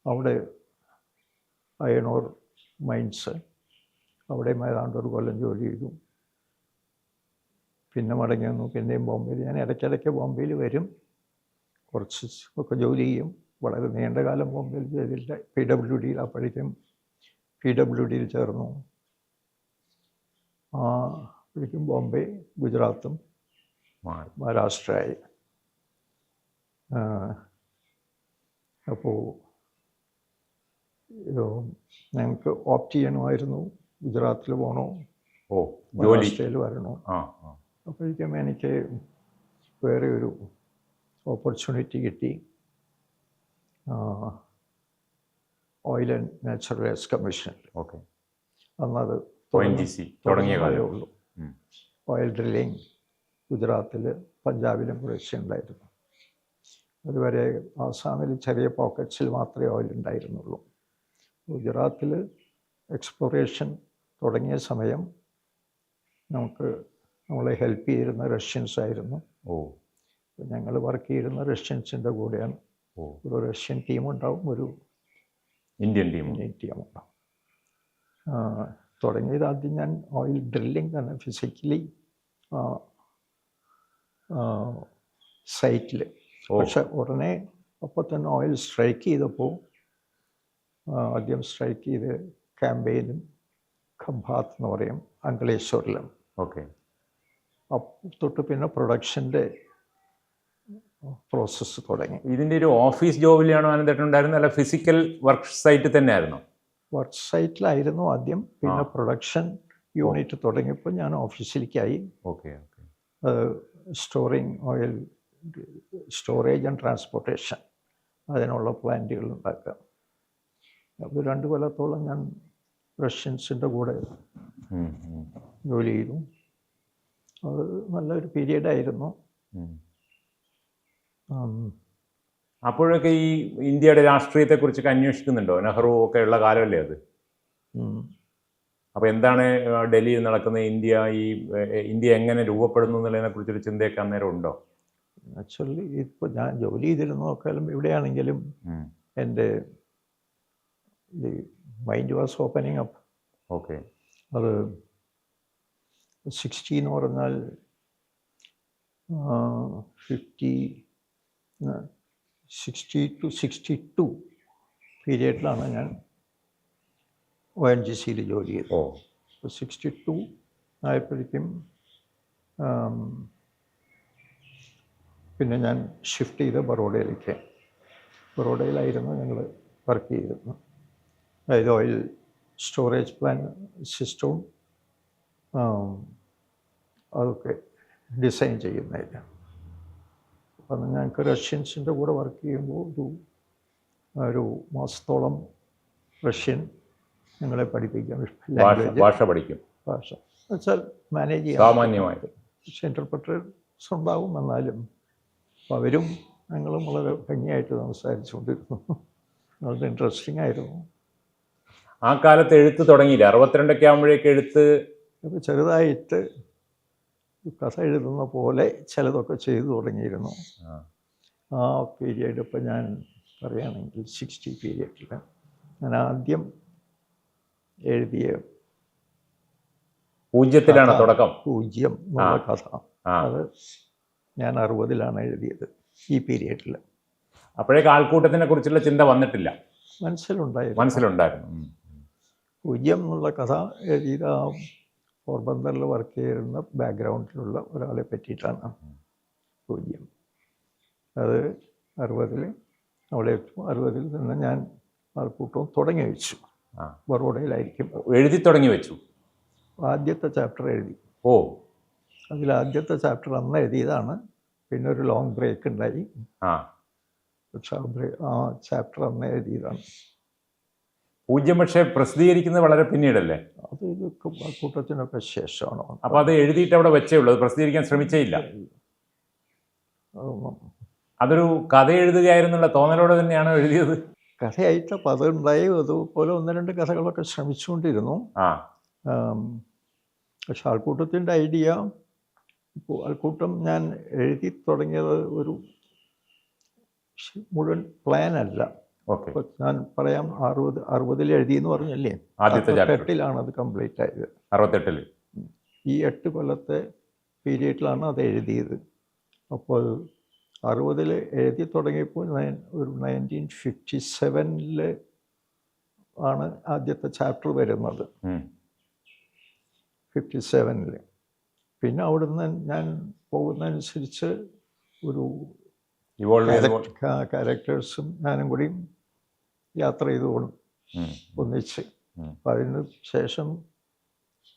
അവിടെ അയണൂർ മൈൻസ്, അവിടെ ഏതാണ്ട് ഒരു കൊല്ലം ജോലി ചെയ്തു. പിന്നെ മടങ്ങി വന്നു. പിന്നെയും ബോംബെയിൽ. ഞാൻ ഇടയ്ക്കിടയ്ക്ക് ബോംബെയിൽ വരും, കുറച്ച് ഒക്കെ ജോലി ചെയ്യും. വളരെ നീണ്ട കാലം ബോംബെയിൽ ചെയ്തില്ല. PWD അപ്പോഴേക്കും PWDയിൽ ചേർന്നു. അപ്പോഴേക്കും ബോംബെ, ഗുജറാത്തും മാറി. മഹാരാഷ്ട്രയായി. അപ്പോൾ ഞങ്ങൾക്ക് ഓപ്റ്റ് ചെയ്യണമായിരുന്നു ഗുജറാത്തിൽ പോകണോ ഓ, ജോലി. മഹാരാഷ്ട്രയിൽ വരണോ. ആ ആ. അപ്പോഴേക്കും എനിക്ക് വേറെ ഒരു ഓപ്പർച്യൂണിറ്റി കിട്ടി. ഓയിൽ ആൻഡ് നാച്ചുറൽ ഗ്യാസ് കമ്മീഷനിൽ. ഓക്കെ. അന്നത് ONGC തുടങ്ങിയ കാലം. ഉള്ളൂ. ഓയിൽ ഡ്രില്ലിങ് ഗുജറാത്തിൽ, പഞ്ചാബിലും കുറച്ച് ഉണ്ടായിരുന്നു. അതുവരെ ആസാമിൽ ചെറിയ പോക്കറ്റ്സിൽ മാത്രമേ ഓയിൽ ഉണ്ടായിരുന്നുള്ളൂ. ഗുജറാത്തിൽ എക്സ്പ്ലോറേഷൻ തുടങ്ങിയ സമയം നമ്മളെ ഹെൽപ്പ് ചെയ്തിരുന്ന റഷ്യൻസ് ആയിരുന്നു. ഓ, ഞങ്ങൾ വർക്ക് ചെയ്തിരുന്ന റഷ്യൻസിൻ്റെ കൂടെയാണ്. ഓ. ഒരു റഷ്യൻ ടീമുണ്ടാവും, ഒരു ഇന്ത്യൻ ടീമുണ്ടാവും. തുടങ്ങിയത് ആദ്യം ഞാൻ ഓയിൽ ഡ്രില്ലിംഗ് തന്നെ, ഫിസിക്കലി സൈറ്റിൽ. പക്ഷെ ഉടനെ അപ്പോൾ തന്നെ ഓയിൽ സ്ട്രൈക്ക് ചെയ്തപ്പോൾ ആദ്യം സ്ട്രൈക്ക് ചെയ്ത് ക്യാമ്പയിലും ഖംഭാത്ത് എന്ന് പറയും, അങ്കലേശ്വറിലും. ഓക്കെ. തൊട്ട് പിന്നെ പ്രൊഡക്ഷൻ്റെ പ്രോസസ്സ് തുടങ്ങി. ഇതിൻ്റെ ഒരു ഓഫീസ് ജോബിലാണോ അനന്തേട്ടനുണ്ടായിരുന്നത്, അല്ല ഫിസിക്കൽ വർക്ക് സൈറ്റിൽ തന്നെ ആയിരുന്നു? വർക്ക് സൈറ്റിലായിരുന്നു ആദ്യം. പിന്നെ പ്രൊഡക്ഷൻ യൂണിറ്റ് തുടങ്ങിയപ്പോൾ ഞാൻ ഓഫീസിലേക്കായി. Okay okay. Storing oil, storage and transportation, അതിനുള്ള പ്ലാന്റുകൾ ഉണ്ടാക്കുക. അപ്പോൾ 2 കൊല്ലത്തോളം ഞാൻ റഷ്യൻസിൻ്റെ കൂടെ ജോലി ചെയ്തു. അത് നല്ലൊരു പീരീഡായിരുന്നു. അപ്പോഴൊക്കെ ഈ ഇന്ത്യയുടെ രാഷ്ട്രീയത്തെക്കുറിച്ചൊക്കെ അന്വേഷിക്കുന്നുണ്ടോ? നെഹ്റു ഒക്കെ ഉള്ള കാലമല്ലേ അത്? അപ്പോൾ എന്താണ് ഡൽഹിയിൽ നടക്കുന്ന ഇന്ത്യ എങ്ങനെ രൂപപ്പെടുന്നു എന്നുള്ളതിനെ കുറിച്ചൊരു ചിന്തയൊക്കെ അന്നേരം ഉണ്ടോ? ആക്ച്വലി ഇപ്പോൾ ഞാൻ ജോലി ചെയ്തിരുന്നതൊക്കെയും എവിടെയാണെങ്കിലും എൻ്റെ mind was opening up. Okay. അത് 60 എന്ന് പറഞ്ഞാൽ 60 to 62 പീരിയഡിലാണ് ഞാൻ ONGCയിൽ ജോലി ചെയ്തത്. അപ്പോൾ 62 ആയപ്പോഴേക്കും പിന്നെ ഞാൻ ഷിഫ്റ്റ് ചെയ്ത് ബറോഡയിലേക്ക്. ബറോഡയിലായിരുന്നു ഞങ്ങൾ വർക്ക് ചെയ്തിരുന്നത്. അതായത് ഓയിൽ സ്റ്റോറേജ് പ്ലാൻ സിസ്റ്റവും അതൊക്കെ ഡിസൈൻ ചെയ്യുന്നതിന്. അപ്പം ഞങ്ങൾക്ക് റഷ്യൻസിൻ്റെ കൂടെ വർക്ക് ചെയ്യുമ്പോൾ ഒരു മാസത്തോളം റഷ്യൻ ഞങ്ങളെ പഠിപ്പിക്കാം. ഭാഷ പഠിക്കും. ഭാഷ വെച്ചാൽ മാനേജ് ചെയ്യാം സാമാന്യമായിട്ട്. ഇൻ്റർപ്രറ്റേഴ്സ് ഉണ്ടാവും. എന്നാലും അവരും ഞങ്ങളും വളരെ ഭംഗിയായിട്ട് സംസാരിച്ചുകൊണ്ടിരുന്നു. വളരെ ഇൻട്രസ്റ്റിംഗ് ആയിരുന്നു. ആ കാലത്ത് എഴുത്ത് തുടങ്ങിയില്ല? 62 ആകുമ്പോഴേക്ക് എഴുത്ത് ചെറുതായിട്ട് കഥ എഴുതുന്ന പോലെ ചിലതൊക്കെ ചെയ്തു തുടങ്ങിയിരുന്നു. ആ പീരിയഡ് ഇപ്പം ഞാൻ പറയുകയാണെങ്കിൽ 60 പീരിയഡിൽ ഞാൻ ആദ്യം എഴുതിയ പൂജ്യത്തിലാണ് തുടക്കം. പൂജ്യം എന്നുള്ള കഥ അത് ഞാൻ 60-ലാണ് എഴുതിയത്. ഈ പീരിയഡിൽ അപ്പോഴേക്ക് ആൾക്കൂട്ടത്തിനെ കുറിച്ചുള്ള ചിന്ത വന്നിട്ടില്ല? മനസ്സിലുണ്ടായിരുന്നു. പൂജ്യം എന്നുള്ള കഥ എഴുതിയത് പോർബന്തറിൽ വർക്ക് ചെയ്യുന്ന ബാക്ക്ഗ്രൗണ്ടിലുള്ള ഒരാളെ പറ്റിയിട്ടാണ് പൂജ്യം. അത് 60-ൽ അവിടെ എത്തും. 60-ൽ തന്നെ ഞാൻ ആൾക്കൂട്ടവും തുടങ്ങി വെച്ചു. ബറോഡയിലായിരിക്കും എഴുതി തുടങ്ങി വെച്ചു. ആദ്യത്തെ ചാപ്റ്റർ എഴുതി. അതിൽ ആദ്യത്തെ ചാപ്റ്റർ അന്ന് എഴുതിയതാണ്. പിന്നെ ഒരു ലോങ് ബ്രേക്ക് ഉണ്ടായി. പക്ഷെ ആ ചാപ്റ്റർ അന്ന് എഴുതിയതാണ്. പൂജ്യം പക്ഷേ പ്രസിദ്ധീകരിക്കുന്നത് വളരെ പിന്നീടല്ലേ? അത് ഇതൊക്കെ കൂട്ടത്തിനൊക്കെ ശേഷമാണോ? അപ്പോൾ അത് എഴുതിയിട്ട് അവിടെ വെച്ചേ ഉള്ളൂ, അത് പ്രസിദ്ധീകരിക്കാൻ ശ്രമിച്ചേ ഇല്ല? അതൊരു കഥ എഴുതുകയായിരുന്നുള്ള തോന്നലോടെ തന്നെയാണോ എഴുതിയത്? കഥയായിട്ട് അപ്പം അതുണ്ടായി. അതുപോലെ 1-2 കഥകളൊക്കെ ശ്രമിച്ചുകൊണ്ടിരുന്നു. പക്ഷെ ആൾക്കൂട്ടത്തിൻ്റെ ഐഡിയ, ഇപ്പോൾ ആൾക്കൂട്ടം ഞാൻ എഴുതി തുടങ്ങിയത് ഒരു മുഴുവൻ പ്ലാനല്ല. ഞാൻ പറയാം, 60-ൽ എഴുതിയെന്ന് പറഞ്ഞല്ലേ, 68-ലാണ് അത് കംപ്ലീറ്റ് ആയത്. 68-ൽ ഈ 8 കൊല്ലത്തെ പീരിയഡിലാണ് അത് എഴുതിയത്. അപ്പോൾ 60-ൽ എഴുതി തുടങ്ങിയപ്പോൾ ഒരു 1957-ൽ ആണ് ആദ്യത്തെ ചാപ്റ്റർ വരുന്നത്. 57-ൽ. പിന്നെ അവിടുന്ന് ഞാൻ പോകുന്നതനുസരിച്ച് ഒരു ക്യാരക്ടേഴ്സും ഞാനും കൂടി യാത്ര ചെയ്തു ഒന്നിച്ച്. അപ്പം അതിന് ശേഷം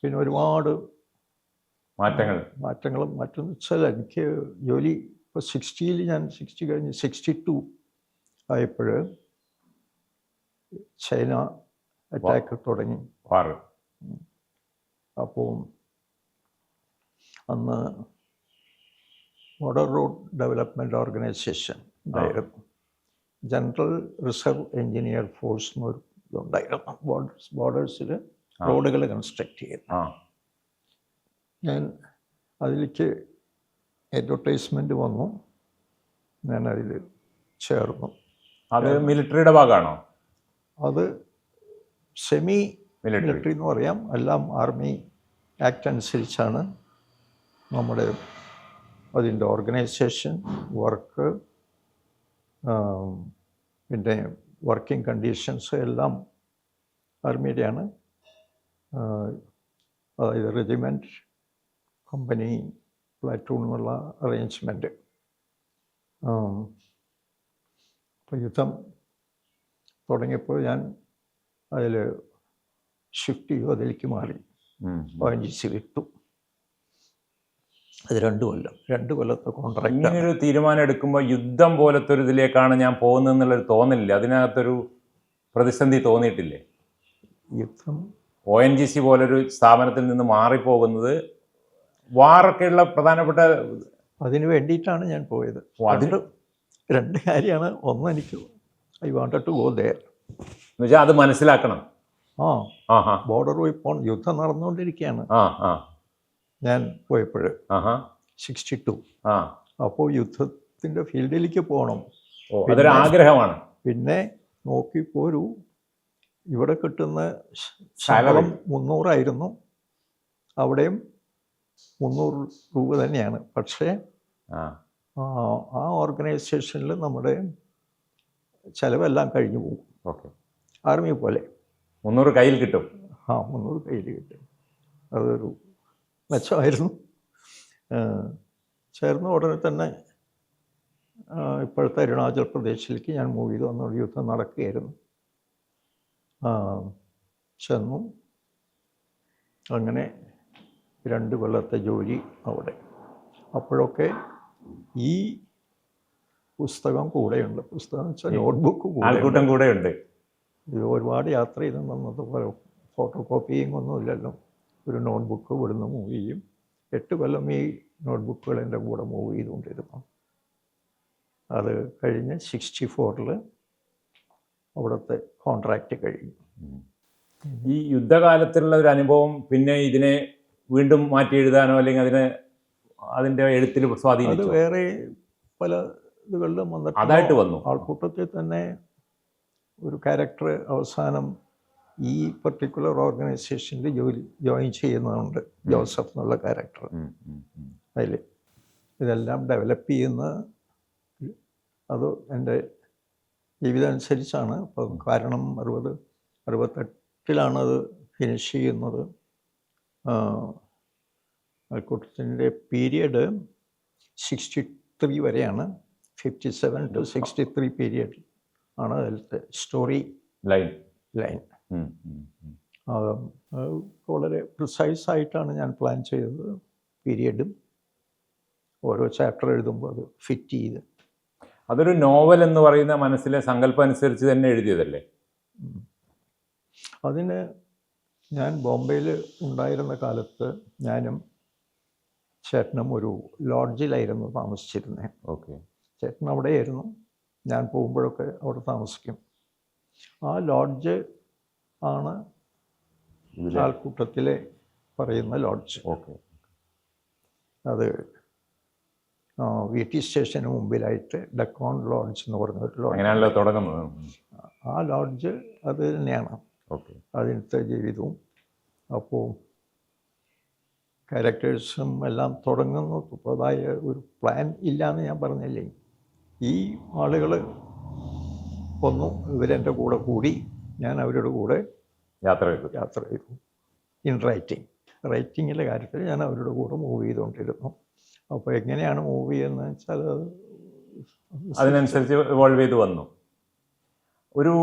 പിന്നെ ഒരുപാട് മാറ്റങ്ങളും മറ്റൊന്ന് വെച്ചാൽ എനിക്ക് ജോലി ഇപ്പോൾ 60-ൽ ഞാൻ 60 കഴിഞ്ഞ് 62 ആയപ്പോൾ ചൈന അറ്റാക്ക് തുടങ്ങി. അപ്പോൾ അന്ന് ബോർഡർ റോഡ് ഡെവലപ്മെൻറ്റ് ഓർഗനൈസേഷൻ ഉണ്ടായിരുന്നു. ജനറൽ റിസർവ് എഞ്ചിനീയർ ഫോഴ്സ് എന്നൊരു ഇതുണ്ടായിരുന്നു. ബോർഡേഴ്സിൽ റോഡുകൾ കൺസ്ട്രക്ട് ചെയ്യുന്നു. ഞാൻ അതിലേക്ക് അഡ്വർടൈസ്മെൻറ്റ് വന്നു, ഞാൻ അതിൽ ചേർന്നു. അത് മിലിറ്ററിയുടെ ഭാഗമാണോ? അത് സെമി മിലിറ്ററി എന്ന് പറയാം. എല്ലാം ആർമി ആക്ട് അനുസരിച്ചാണ് നമ്മുടെ അതിൻ്റെ ഓർഗനൈസേഷൻ, വർക്ക്, പിന്നെ വർക്കിംഗ് കണ്ടീഷൻസ് എല്ലാം ആർമിയുടെയാണ്. അതായത് റെജിമെൻറ്റ്, കമ്പനി, പ്ലാറ്റൂൺ എന്നുള്ള അറേഞ്ച്മെൻറ്റ്. അപ്പോൾ യുദ്ധം തുടങ്ങിയപ്പോൾ ഞാൻ അതിൽ ഷിഫ്റ്റ് ചെയ്തു, അതിലേക്ക് മാറി ONGC വിട്ടു. അത് 2 കൊല്ലത്തെ കോൺട്രാക്ട്. ഇങ്ങനൊരു തീരുമാനം എടുക്കുമ്പോൾ യുദ്ധം പോലത്തെ ഒരു ഇതിലേക്കാണ് ഞാൻ പോകുന്നതെന്നുള്ളൊരു തോന്നലില്ല? അതിനകത്തൊരു പ്രതിസന്ധി തോന്നിയിട്ടില്ലേ? യുദ്ധം ONGC പോലൊരു സ്ഥാപനത്തിൽ നിന്ന് മാറിപ്പോകുന്നത് വാറൊക്കെയുള്ള പ്രധാനപ്പെട്ട അതിന് വേണ്ടിയിട്ടാണ് ഞാൻ പോയത്. അതിന് 2 കാര്യമാണ്. ഒന്ന്, എനിക്ക് I wanted to go there എന്നുവെച്ചാൽ അത് മനസ്സിലാക്കണം. ബോർഡർ പോയി യുദ്ധം നടന്നുകൊണ്ടിരിക്കുകയാണ് ഞാൻ പോയപ്പോൾ 62. അപ്പോൾ യുദ്ധത്തിൻ്റെ ഫീൽഡിലേക്ക് പോകണം, അതൊരു ആഗ്രഹമാണ്. പിന്നെ നോക്കിപ്പോരു ഇവിടെ കിട്ടുന്ന ശമ്പളം 300 ആയിരുന്നു, അവിടെയും 300 രൂപ തന്നെയാണ്. പക്ഷേ ആ ഓർഗനൈസേഷനിൽ നമ്മുടെ ചിലവെല്ലാം കഴിഞ്ഞു പോകും. ആർമി പോലെ 300 കയ്യിൽ കിട്ടും. 300 കയ്യിൽ കിട്ടും. അതൊരു മെച്ചമായിരുന്നു. ചേർന്ന ഉടനെ തന്നെ ഇപ്പോഴത്തെ അരുണാചൽ പ്രദേശിലേക്ക് ഞാൻ മൂവ് ചെയ്തു. അന്നൊരു യുദ്ധം നടക്കുകയായിരുന്നു. ചെന്നു. അങ്ങനെ 2 കൊല്ലത്തെ ജോലി അവിടെ. അപ്പോഴൊക്കെ ഈ പുസ്തകം കൂടെയുണ്ട്. പുസ്തകം വെച്ചാൽ നോട്ട്ബുക്ക് കൂടെയുണ്ട്. ഇത് ഒരുപാട് യാത്ര ചെയ്ത് വന്നത് പോലെ ഫോട്ടോ കോപ്പിയിങ് ഒന്നും ഇല്ലല്ലോ. ഒരു നോട്ട്ബുക്ക് ഇവിടുന്ന് മൂവ് ചെയ്യും. 8 കൊല്ലം ഈ നോട്ട്ബുക്കുകൾ എൻ്റെ കൂടെ മൂവ് ചെയ്തുകൊണ്ടിരുന്നു. അത് കഴിഞ്ഞ് 64-ൽ അവിടുത്തെ കോൺട്രാക്റ്റ് കഴിഞ്ഞു. ഈ യുദ്ധകാലത്തുള്ള ഒരു അനുഭവം പിന്നെ ഇതിനെ വീണ്ടും മാറ്റി എഴുതാനോ അല്ലെങ്കിൽ അതിൻ്റെ എഴുത്തിൽ സ്വാധീനിച്ചു? അത് വേറെ പല ഇതുകളിലും അതായിട്ട് വന്നു. ആൾക്കൂട്ടത്തിൽ തന്നെ ഒരു ക്യാരക്ടർ അവസാനം ഈ പർട്ടിക്കുലർ ഓർഗനൈസേഷനിൽ ജോയിൻ ചെയ്യുന്നുണ്ട്, ജോസഫ് എന്നുള്ള ക്യാരക്ടർ. അതിൽ ഇതെല്ലാം ഡെവലപ്പ് ചെയ്യുന്ന അത് എൻ്റെ ജീവിതം അനുസരിച്ചാണ്. അപ്പം കാരണം 68-ലാണ് അത് ഫിനിഷ് ചെയ്യുന്നത്. ആൾക്കൂട്ടത്തിൻ്റെ പീരിയഡ് 63 വരെയാണ്. 57 to 63 പീരിയഡ് ആണ് അതിലത്തെ സ്റ്റോറി ലൈൻ. വളരെ പ്രിസൈസ് ആയിട്ടാണ് ഞാൻ പ്ലാൻ ചെയ്തത്. പീരിയഡും ഓരോ ചാപ്റ്റർ എഴുതുമ്പോൾ അത് ഫിറ്റ് ചെയ്ത്. അതൊരു നോവൽ എന്ന് പറയുന്ന മനസ്സിലെ സങ്കല്പം അനുസരിച്ച് തന്നെ എഴുതിയതല്ലേ? അതിന് ഞാൻ ബോംബെയിൽ ഉണ്ടായിരുന്ന കാലത്ത് ഞാനും ചേട്ടനും ഒരു ലോഡ്ജിലായിരുന്നു താമസിച്ചിരുന്നത്. ചേട്ടൻ അവിടെയായിരുന്നു, ഞാൻ പോകുമ്പോഴൊക്കെ അവിടെ താമസിക്കും. ആ ലോഡ്ജ് ആണ് ആൾക്കൂട്ടത്തിലെ പറയുന്ന ലോഡ്ജ്. അത് VT സ്റ്റേഷന് മുമ്പിലായിട്ട് ഡക്കോൺ ലോഡ്ജ് എന്ന് പറഞ്ഞൊരു ലോഡ്ജ് തുടങ്ങുന്നത്. ആ ലോഡ്ജ് അത് തന്നെയാണ് അതിനത്തെ ജീവിതവും. അപ്പോൾ ക്യാരക്ടേഴ്സും എല്ലാം തുടങ്ങുന്നു. പുതുതായ ഒരു പ്ലാൻ ഇല്ലയെന്ന് ഞാൻ പറഞ്ഞില്ലേ. ഈ ആളുകൾ വന്നു, ഇവരെൻ്റെ കൂടെ കൂടി, ഞാൻ അവരുടെ കൂടെ യാത്ര ചെയ്തു. ഇൻ റൈറ്റിംഗ് റൈറ്റിങ്ങിൻ്റെ കാര്യത്തിൽ ഞാൻ അവരുടെ കൂടെ മൂവ് ചെയ്തുകൊണ്ടിരുന്നു. അപ്പോൾ എങ്ങനെയാണ് മൂവ് ചെയ്യുന്നത് വെച്ചാൽ അത് അതിനനുസരിച്ച് ഇവോൾവ് ചെയ്ത് വന്നു. ഒരു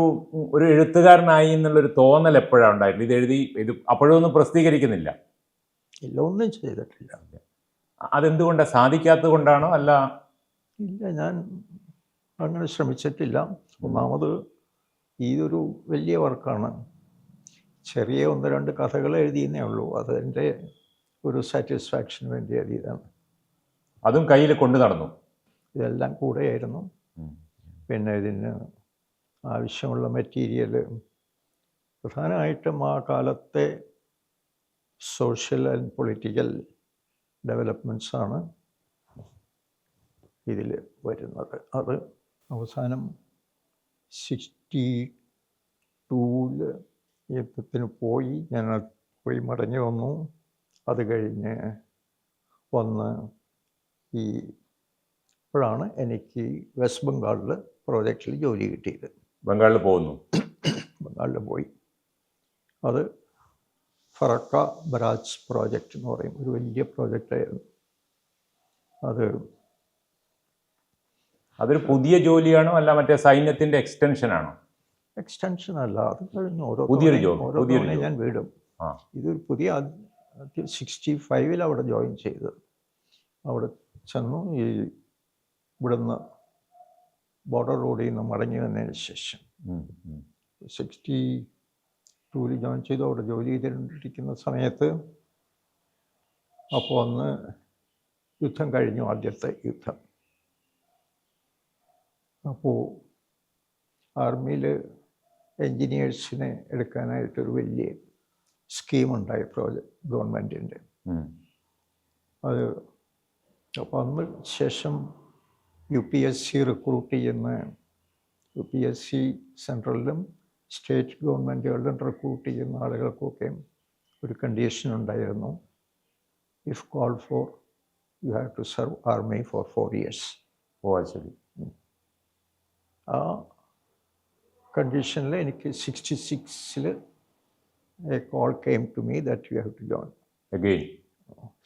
ഒരു എഴുത്തുകാരനായി എന്നുള്ളൊരു തോന്നൽ എപ്പോഴാണ് ഉണ്ടായിട്ടുള്ളത്? ഇത് എഴുതി ഇത് അപ്പോഴൊന്നും പ്രസിദ്ധീകരിക്കുന്നില്ല. ഇല്ല, ഒന്നും ചെയ്തിട്ടില്ല. അതെന്തുകൊണ്ടാണ്? സാധിക്കാത്തത് കൊണ്ടാണോ? അല്ല, ഇല്ല, ഞാൻ അങ്ങനെ ശ്രമിച്ചിട്ടില്ല. ഒന്നാമത് ഇതൊരു വലിയ വർക്കാണ്. ചെറിയ 1-2 കഥകൾ എഴുതിയെന്നേ ഉള്ളൂ. അതെൻ്റെ ഒരു സാറ്റിസ്ഫാക്ഷന് വേണ്ടി എഴുതിയതാണ്. അതും കയ്യിൽ കൊണ്ടു നടന്നു. ഇതെല്ലാം കൂടെയായിരുന്നു. പിന്നെ ഇതിന് ആവശ്യമുള്ള മെറ്റീരിയൽ പ്രധാനമായിട്ടും ആ കാലത്തെ സോഷ്യൽ ആൻഡ് പൊളിറ്റിക്കൽ ഡെവലപ്മെൻറ്റ്സാണ് ഇതിൽ വരുന്നത്. അത് അവസാനം 62-ൽ യുദ്ധത്തിന് പോയി, ഞാൻ പോയി മടങ്ങി വന്നു. അത് കഴിഞ്ഞ് വന്ന് ഇപ്പോഴാണ് എനിക്ക് വെസ്റ്റ് ബംഗാളിൽ പ്രോജക്റ്റിൽ ജോലി കിട്ടിയത്. ബംഗാളിൽ പോകുന്നു. ബംഗാളിൽ പോയി. അത് ഫറക്ക ബരാജ് പ്രോജക്റ്റ് എന്ന് പറയും. ഒരു വലിയ പ്രോജക്റ്റായിരുന്നു അത്. അതൊരു പുതിയ ജോലിയാണോ അല്ല മറ്റേ സൈന്യത്തിൻ്റെ എക്സ്റ്റൻഷനാണോ? എക്സ്റ്റൻഷൻ അല്ല, അത് കഴിഞ്ഞ് പുതിയൊരു ജോലി. ഓരോ തവണ ഞാൻ വീടും. ഇതൊരു പുതിയ 65-ൽ അവിടെ ജോയിൻ ചെയ്തത്. അവിടെ ചെന്നു. ഈ ഇവിടുന്ന് ബോർഡർ റോഡിൽ നിന്ന് മടങ്ങി വന്നതിന് ശേഷം 62-ൽ ജോയിൻ ചെയ്തു. അവിടെ ജോലി ചെയ്തിരിക്കുന്ന സമയത്ത് അപ്പോൾ അന്ന് യുദ്ധം കഴിഞ്ഞു, ആദ്യത്തെ യുദ്ധം. അപ്പോൾ ആർമിയിൽ എൻജിനീയേഴ്സിനെ എടുക്കാനായിട്ടൊരു വലിയ സ്കീമുണ്ടായി ഗവൺമെൻറ്റിൻ്റെ. അത് അപ്പോൾ അന്ന് ശേഷം UPSC റിക്രൂട്ട് ചെയ്യുന്ന, UPSC സെൻട്രലിലും സ്റ്റേറ്റ് ഗവൺമെൻറ്റുകളിലും റിക്രൂട്ട് ചെയ്യുന്ന ആളുകൾക്കൊക്കെ ഒരു കണ്ടീഷൻ ഉണ്ടായിരുന്നു. If call for you have to serve army for 4 years. ഓ, ശരി. ആ കണ്ടീഷനിൽ എനിക്ക് 66-ൽ a call came to me that you have to join again.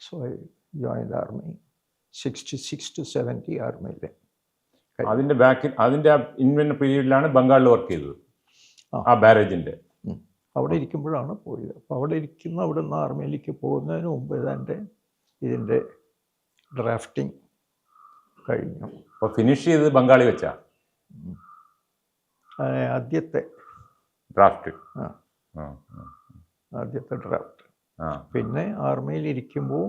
So I join army. 66 to 70 ആർമിയിൽ. അതിൻ്റെ ഇൻവെൻ പീരീഡിലാണ് ബംഗാളിൽ വർക്ക് ചെയ്തത്, ആ ബാരേജിൻ്റെ. അവിടെ ഇരിക്കുമ്പോഴാണ് പോയത്. അപ്പോൾ അവിടെ അവിടുന്ന് ആർമിയിലേക്ക് പോകുന്നതിന് മുമ്പ് ഇതിൻ്റെ ഡ്രാഫ്റ്റിംഗ് കഴിഞ്ഞു. അപ്പോൾ ഫിനിഷ് ചെയ്തത് ബംഗാളി വെച്ചാ ആദ്യത്തെ ഡ്രാഫ്റ്റ്. ആദ്യത്തെ ഡ്രാഫ്റ്റ്. പിന്നെ ആർമിയിലിരിക്കുമ്പോൾ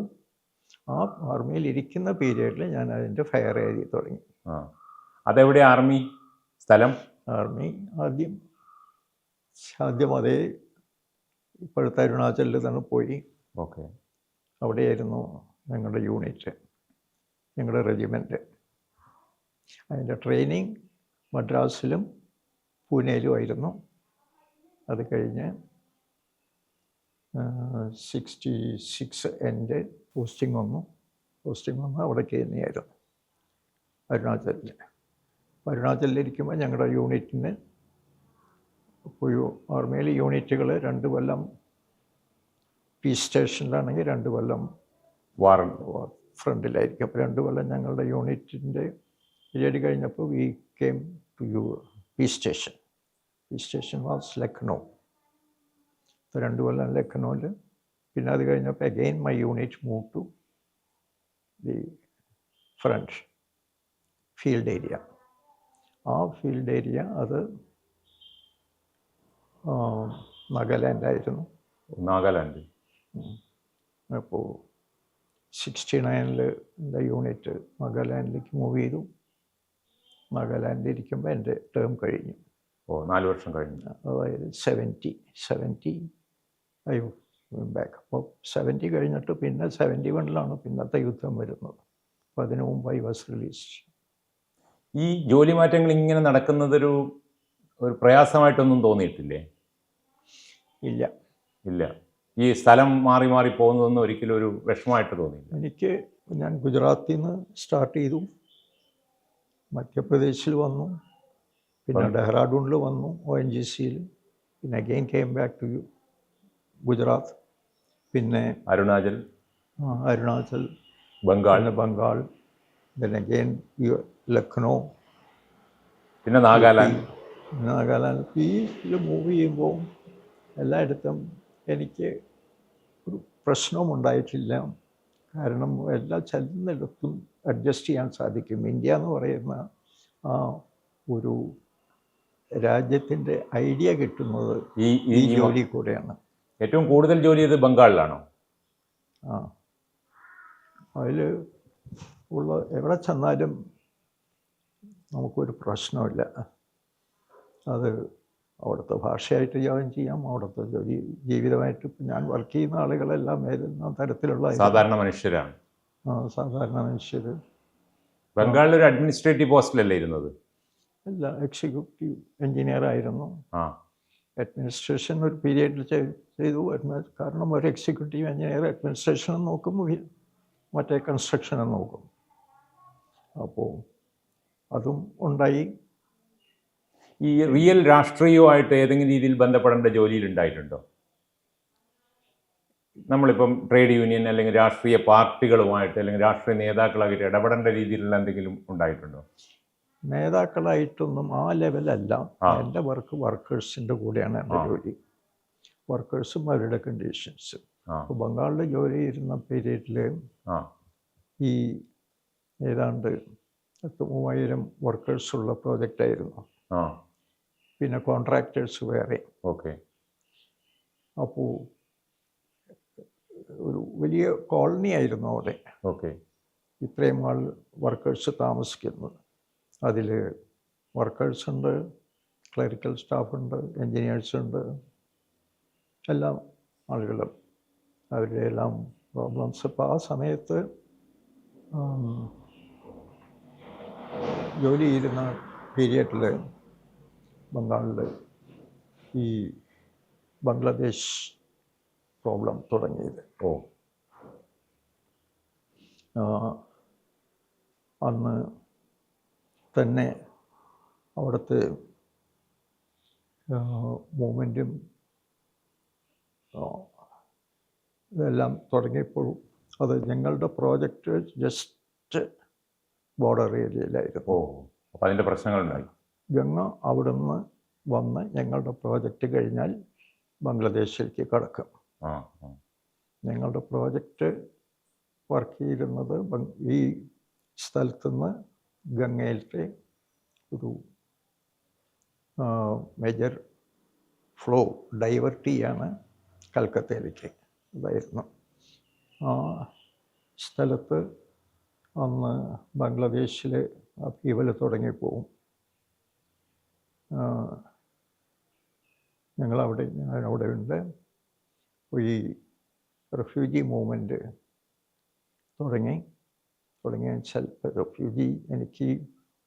ആ ആർമിയിലിരിക്കുന്ന പീരീഡിൽ ഞാൻ അതിൻ്റെ ഫയർ എഴുതി തുടങ്ങി. അതെവിടെ ആർമി സ്ഥലം? ആർമി ആദ്യം അതേ ഇപ്പോഴത്തെ അരുണാചലിൽ തന്നെ പോയി. ഓക്കെ. അവിടെയായിരുന്നു ഞങ്ങളുടെ യൂണിറ്റ്, ഞങ്ങളുടെ റെജിമെൻറ്റ്. അതിൻ്റെ ട്രെയിനിങ് മദ്രാസിലും പൂനെയിലുമായിരുന്നു. അത് കഴിഞ്ഞ് 66 എൻ്റെ പോസ്റ്റിംഗ് വന്നു. അവിടേക്ക് തന്നെയായിരുന്നു, അരുണാചലിൽ. അരുണാചലിലിരിക്കുമ്പോൾ ഞങ്ങളുടെ യൂണിറ്റിന് ആർമിയിൽ യൂണിറ്റുകൾ 2 കൊല്ലം പീസ് സ്റ്റേഷനിലാണെങ്കിൽ 2 കൊല്ലം വാർ ഫ്രണ്ടിലായിരിക്കും. അപ്പോൾ 2 കൊല്ലം ഞങ്ങളുടെ യൂണിറ്റിൻ്റെ പീരീഡ് കഴിഞ്ഞപ്പോൾ we came to peace station. Peace station was Lucknow. 2 കൊല്ലം ലക്നൗവിൽ. പിന്നെ അത് കഴിഞ്ഞപ്പോൾ again my unit move to the front field area. ആ ഫീൽഡ് ഏരിയ അത് നാഗാലാൻഡായിരുന്നു. നാഗാലാൻഡ്. അപ്പോൾ 69-ൽ എൻ്റെ യൂണിറ്റ് നാഗാലാൻഡിലേക്ക് മൂവ് ചെയ്തു. നാഗാലാൻഡിൽ ഇരിക്കുമ്പോൾ എൻ്റെ ടേം കഴിഞ്ഞു. 4 വർഷം കഴിഞ്ഞു. അതായത് 70 ഐ ബാക്ക്. അപ്പോൾ 70 കഴിഞ്ഞിട്ട് പിന്നെ 71-ലാണ് പിന്നത്തെ യുദ്ധം വരുന്നത്. അപ്പോൾ അതിനു മുമ്പ് ഐ വാസ് റിലീസ്ഡ്. ഈ ജോലി മാറ്റങ്ങൾ ഇങ്ങനെ നടക്കുന്നതൊരു പ്രയാസമായിട്ടൊന്നും തോന്നിയിട്ടില്ലേ? ഇല്ല. ഈ സ്ഥലം മാറി മാറി പോകുന്നതൊന്നും ഒരിക്കലും ഒരു വിഷമമായിട്ട് തോന്നിയില്ല. ഞാൻ ഗുജറാത്തിൽ നിന്ന് സ്റ്റാർട്ട് ചെയ്തു, മധ്യപ്രദേശിൽ വന്നു, പിന്നെ ഡെഹ്റാഡൂണിൽ വന്നു ONGCയിൽ, പിന്നെ again came back to Gujarat. പിന്നെ അരുണാചൽ, അരുണാചൽ, ബംഗാൾ, പിന്നെ ബംഗാൾ, then again ലക്നൗ, പിന്നെ നാഗാലാൻഡ്. നാഗാലാൻഡ്. ഈ ഇതിൽ മൂവ് ചെയ്യുമ്പോൾ എല്ലായിടത്തും എനിക്ക് ഒരു പ്രശ്നവും ഉണ്ടായിട്ടില്ല. കാരണം എല്ലാ ചെല്ലുന്നിടത്തും അഡ്ജസ്റ്റ് ചെയ്യാൻ സാധിക്കും. ഇന്ത്യ എന്ന് പറയുന്ന ആ ഒരു രാജ്യത്തിൻ്റെ ഐഡിയ കിട്ടുന്നത് ഈ ജോലി കൂടെയാണ്. ഏറ്റവും കൂടുതൽ ജോലി ചെയ്ത് ബംഗാളിലാണോ? ആ, അതിൽ ഉള്ള എവിടെ ചെന്നാലും നമുക്കൊരു പ്രശ്നമില്ല. അത് അവിടുത്തെ ഭാഷയായിട്ട് ജോയിൻ ചെയ്യാം, അവിടുത്തെ ജോലി ജീവിതമായിട്ട്. ഇപ്പം ഞാൻ വർക്ക് ചെയ്യുന്ന ആളുകളെല്ലാം ഏതെല്ലാം തരത്തിലുള്ള സാധാരണ മനുഷ്യരാണ്. സാധാരണ മനുഷ്യർ. ബംഗാളിൽ ഒരു അഡ്മിനിസ്ട്രേറ്റീവ് പോസ്റ്റിലല്ലേ ഇരുന്നത്? അല്ല, എക്സിക്യൂട്ടീവ് എഞ്ചിനീയർ ആയിരുന്നു. അഡ്മിനിസ്ട്രേഷൻ ഒരു പീരീഡിൽ ചെയ്തു. കാരണം ഒരു എക്സിക്യൂട്ടീവ് എഞ്ചിനീയർ അഡ്മിനിസ്ട്രേഷനും നോക്കും, മറ്റേ കൺസ്ട്രക്ഷനും നോക്കും. അപ്പോൾ അതും ഉണ്ടായി. ഈ റിയൽ രാഷ്ട്രീയവുമായിട്ട് ഏതെങ്കിലും രീതിയിൽ ബന്ധപ്പെടേണ്ട ജോലിയിൽ ഉണ്ടായിട്ടുണ്ടോ? നമ്മളിപ്പം ട്രേഡ് യൂണിയൻ അല്ലെങ്കിൽ രാഷ്ട്രീയ പാർട്ടികളുമായിട്ട് അല്ലെങ്കിൽ രാഷ്ട്രീയ നേതാക്കളായിട്ട് ഇടപെടേണ്ട രീതിയിലുള്ള എന്തെങ്കിലും ഉണ്ടായിട്ടുണ്ടോ? നേതാക്കളായിട്ടൊന്നും ആ ലെവലല്ല. എൻ്റെ വർക്കേഴ്സിൻ്റെ കൂടെയാണ് എൻ്റെ ജോലി. വർക്കേഴ്സും അവരുടെ കണ്ടീഷൻസും. അപ്പോൾ ബംഗാളിൽ ജോലി ചെയ്യുന്ന പീരീഡിൽ ഈ ഏതാണ്ട് 3000 വർക്കേഴ്സുള്ള പ്രോജക്റ്റായിരുന്നു. പിന്നെ കോൺട്രാക്ടേഴ്സ് വേറെ. ഓക്കെ. അപ്പോൾ ഒരു വലിയ കോളനി ആയിരുന്നു അവിടെ. ഓക്കെ. ഇത്രയും വർക്കേഴ്സ് താമസിക്കുന്നത്. അതിൽ വർക്കേഴ്സുണ്ട്, ക്ലറിക്കൽ സ്റ്റാഫുണ്ട്, എൻജിനീയേഴ്സുണ്ട്, എല്ലാ ആളുകളും അവരുടെ എല്ലാം പ്രോബ്ലംസ്. ഇപ്പോൾ ആ സമയത്ത് ജോലി ചെയ്യുന്ന പീരിയഡിൽ ബംഗാളിൽ ഈ ബംഗ്ലാദേശ് പ്രോബ്ലം തുടങ്ങിയത്. അന്ന് തന്നെ അവിടുത്തെ മൂവ്മെൻറ്റും ഇതെല്ലാം തുടങ്ങിയപ്പോൾ അത് ഞങ്ങളുടെ പ്രോജക്റ്റ് ജസ്റ്റ് ബോർഡർ ഏരിയയിലായിരുന്നു. അപ്പോൾ അതിൻ്റെ പ്രശ്നങ്ങളുണ്ടായി. ഗംഗ അവിടുന്ന് വന്ന് ഞങ്ങളുടെ പ്രോജക്റ്റ് കഴിഞ്ഞാൽ ബംഗ്ലാദേശിലേക്ക് കടക്കും. ഞങ്ങളുടെ പ്രോജക്റ്റ് വർക്ക് ചെയ്തിരുന്നത് ഈ സ്ഥലത്തുനിന്ന് ഗംഗയിലത്തെ ഒരു മേജർ ഫ്ലോ ഡൈവേർട്ട് ചെയ്യാണ് കൽക്കത്തയിലേക്ക്. അതായിരുന്നു ആ സ്ഥലത്ത് അന്ന് ബംഗ്ലാദേശിൽ അപ്പീവൽ തുടങ്ങിപ്പോവും. ഞാനവിടെ ഉണ്ട്. ഈ റെഫ്യൂജി മൂവ്മെൻറ്റ് തുടങ്ങിയ വെച്ചാൽ റെഫ്യൂജി, എനിക്ക്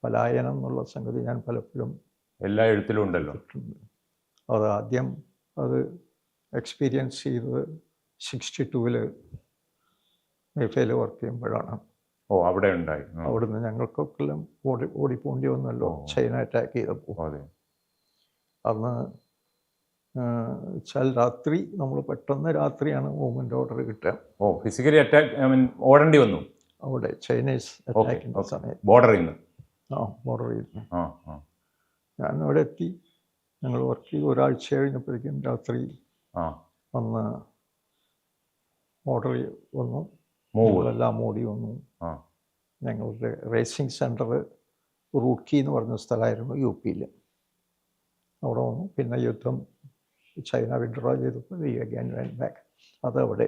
പലായനം എന്നുള്ള സംഗതി ഞാൻ പലപ്പോഴും എല്ലാ എഴുത്തിലും ഉണ്ടല്ലോ. അത് ആദ്യം അത് എക്സ്പീരിയൻസ് ചെയ്തത് 62-ൽ മേഫയിൽ വർക്ക് ചെയ്യുമ്പോഴാണ്. അവിടെ ഉണ്ടായി. അവിടുന്ന് ഞങ്ങൾക്കൊക്കെ ഓടിപ്പോണ്ടി വന്നല്ലോ ചൈന അറ്റാക്ക് ചെയ്തപ്പോൾ. അന്ന് വെച്ചാൽ രാത്രി നമ്മൾ പെട്ടെന്ന് രാത്രിയാണ് മൂവ്മെൻറ്റ് ഓർഡർ കിട്ടുക. ഫിസിക്കലി അറ്റാക്ക് ഓടേണ്ടി വന്നു അവിടെ ചൈനീസ് അറ്റാക്കിൻ്റെ സമയത്ത്. ബോർഡറിൽ നിന്ന്. ബോർഡറിൽ നിന്ന് ഞാൻ അവിടെ എത്തി. ഞങ്ങൾ വർക്ക് ചെയ്ത് ഒരാഴ്ച കഴിഞ്ഞപ്പോഴേക്കും രാത്രി വന്ന് ഓർഡർ വന്നു. എല്ലാം മൂടി വന്നു. ഞങ്ങളുടെ റേസിംഗ് സെൻറ്റർ റൂട്ട്കി എന്ന് പറഞ്ഞ സ്ഥലമായിരുന്നു UP-യിൽ. അവിടെ വന്നു. പിന്നെ യുദ്ധം ചൈന വിഡ്രോ ചെയ്തപ്പോൾ അഗൈൻ വെന്റ് ബാക്ക്. അതവിടെ.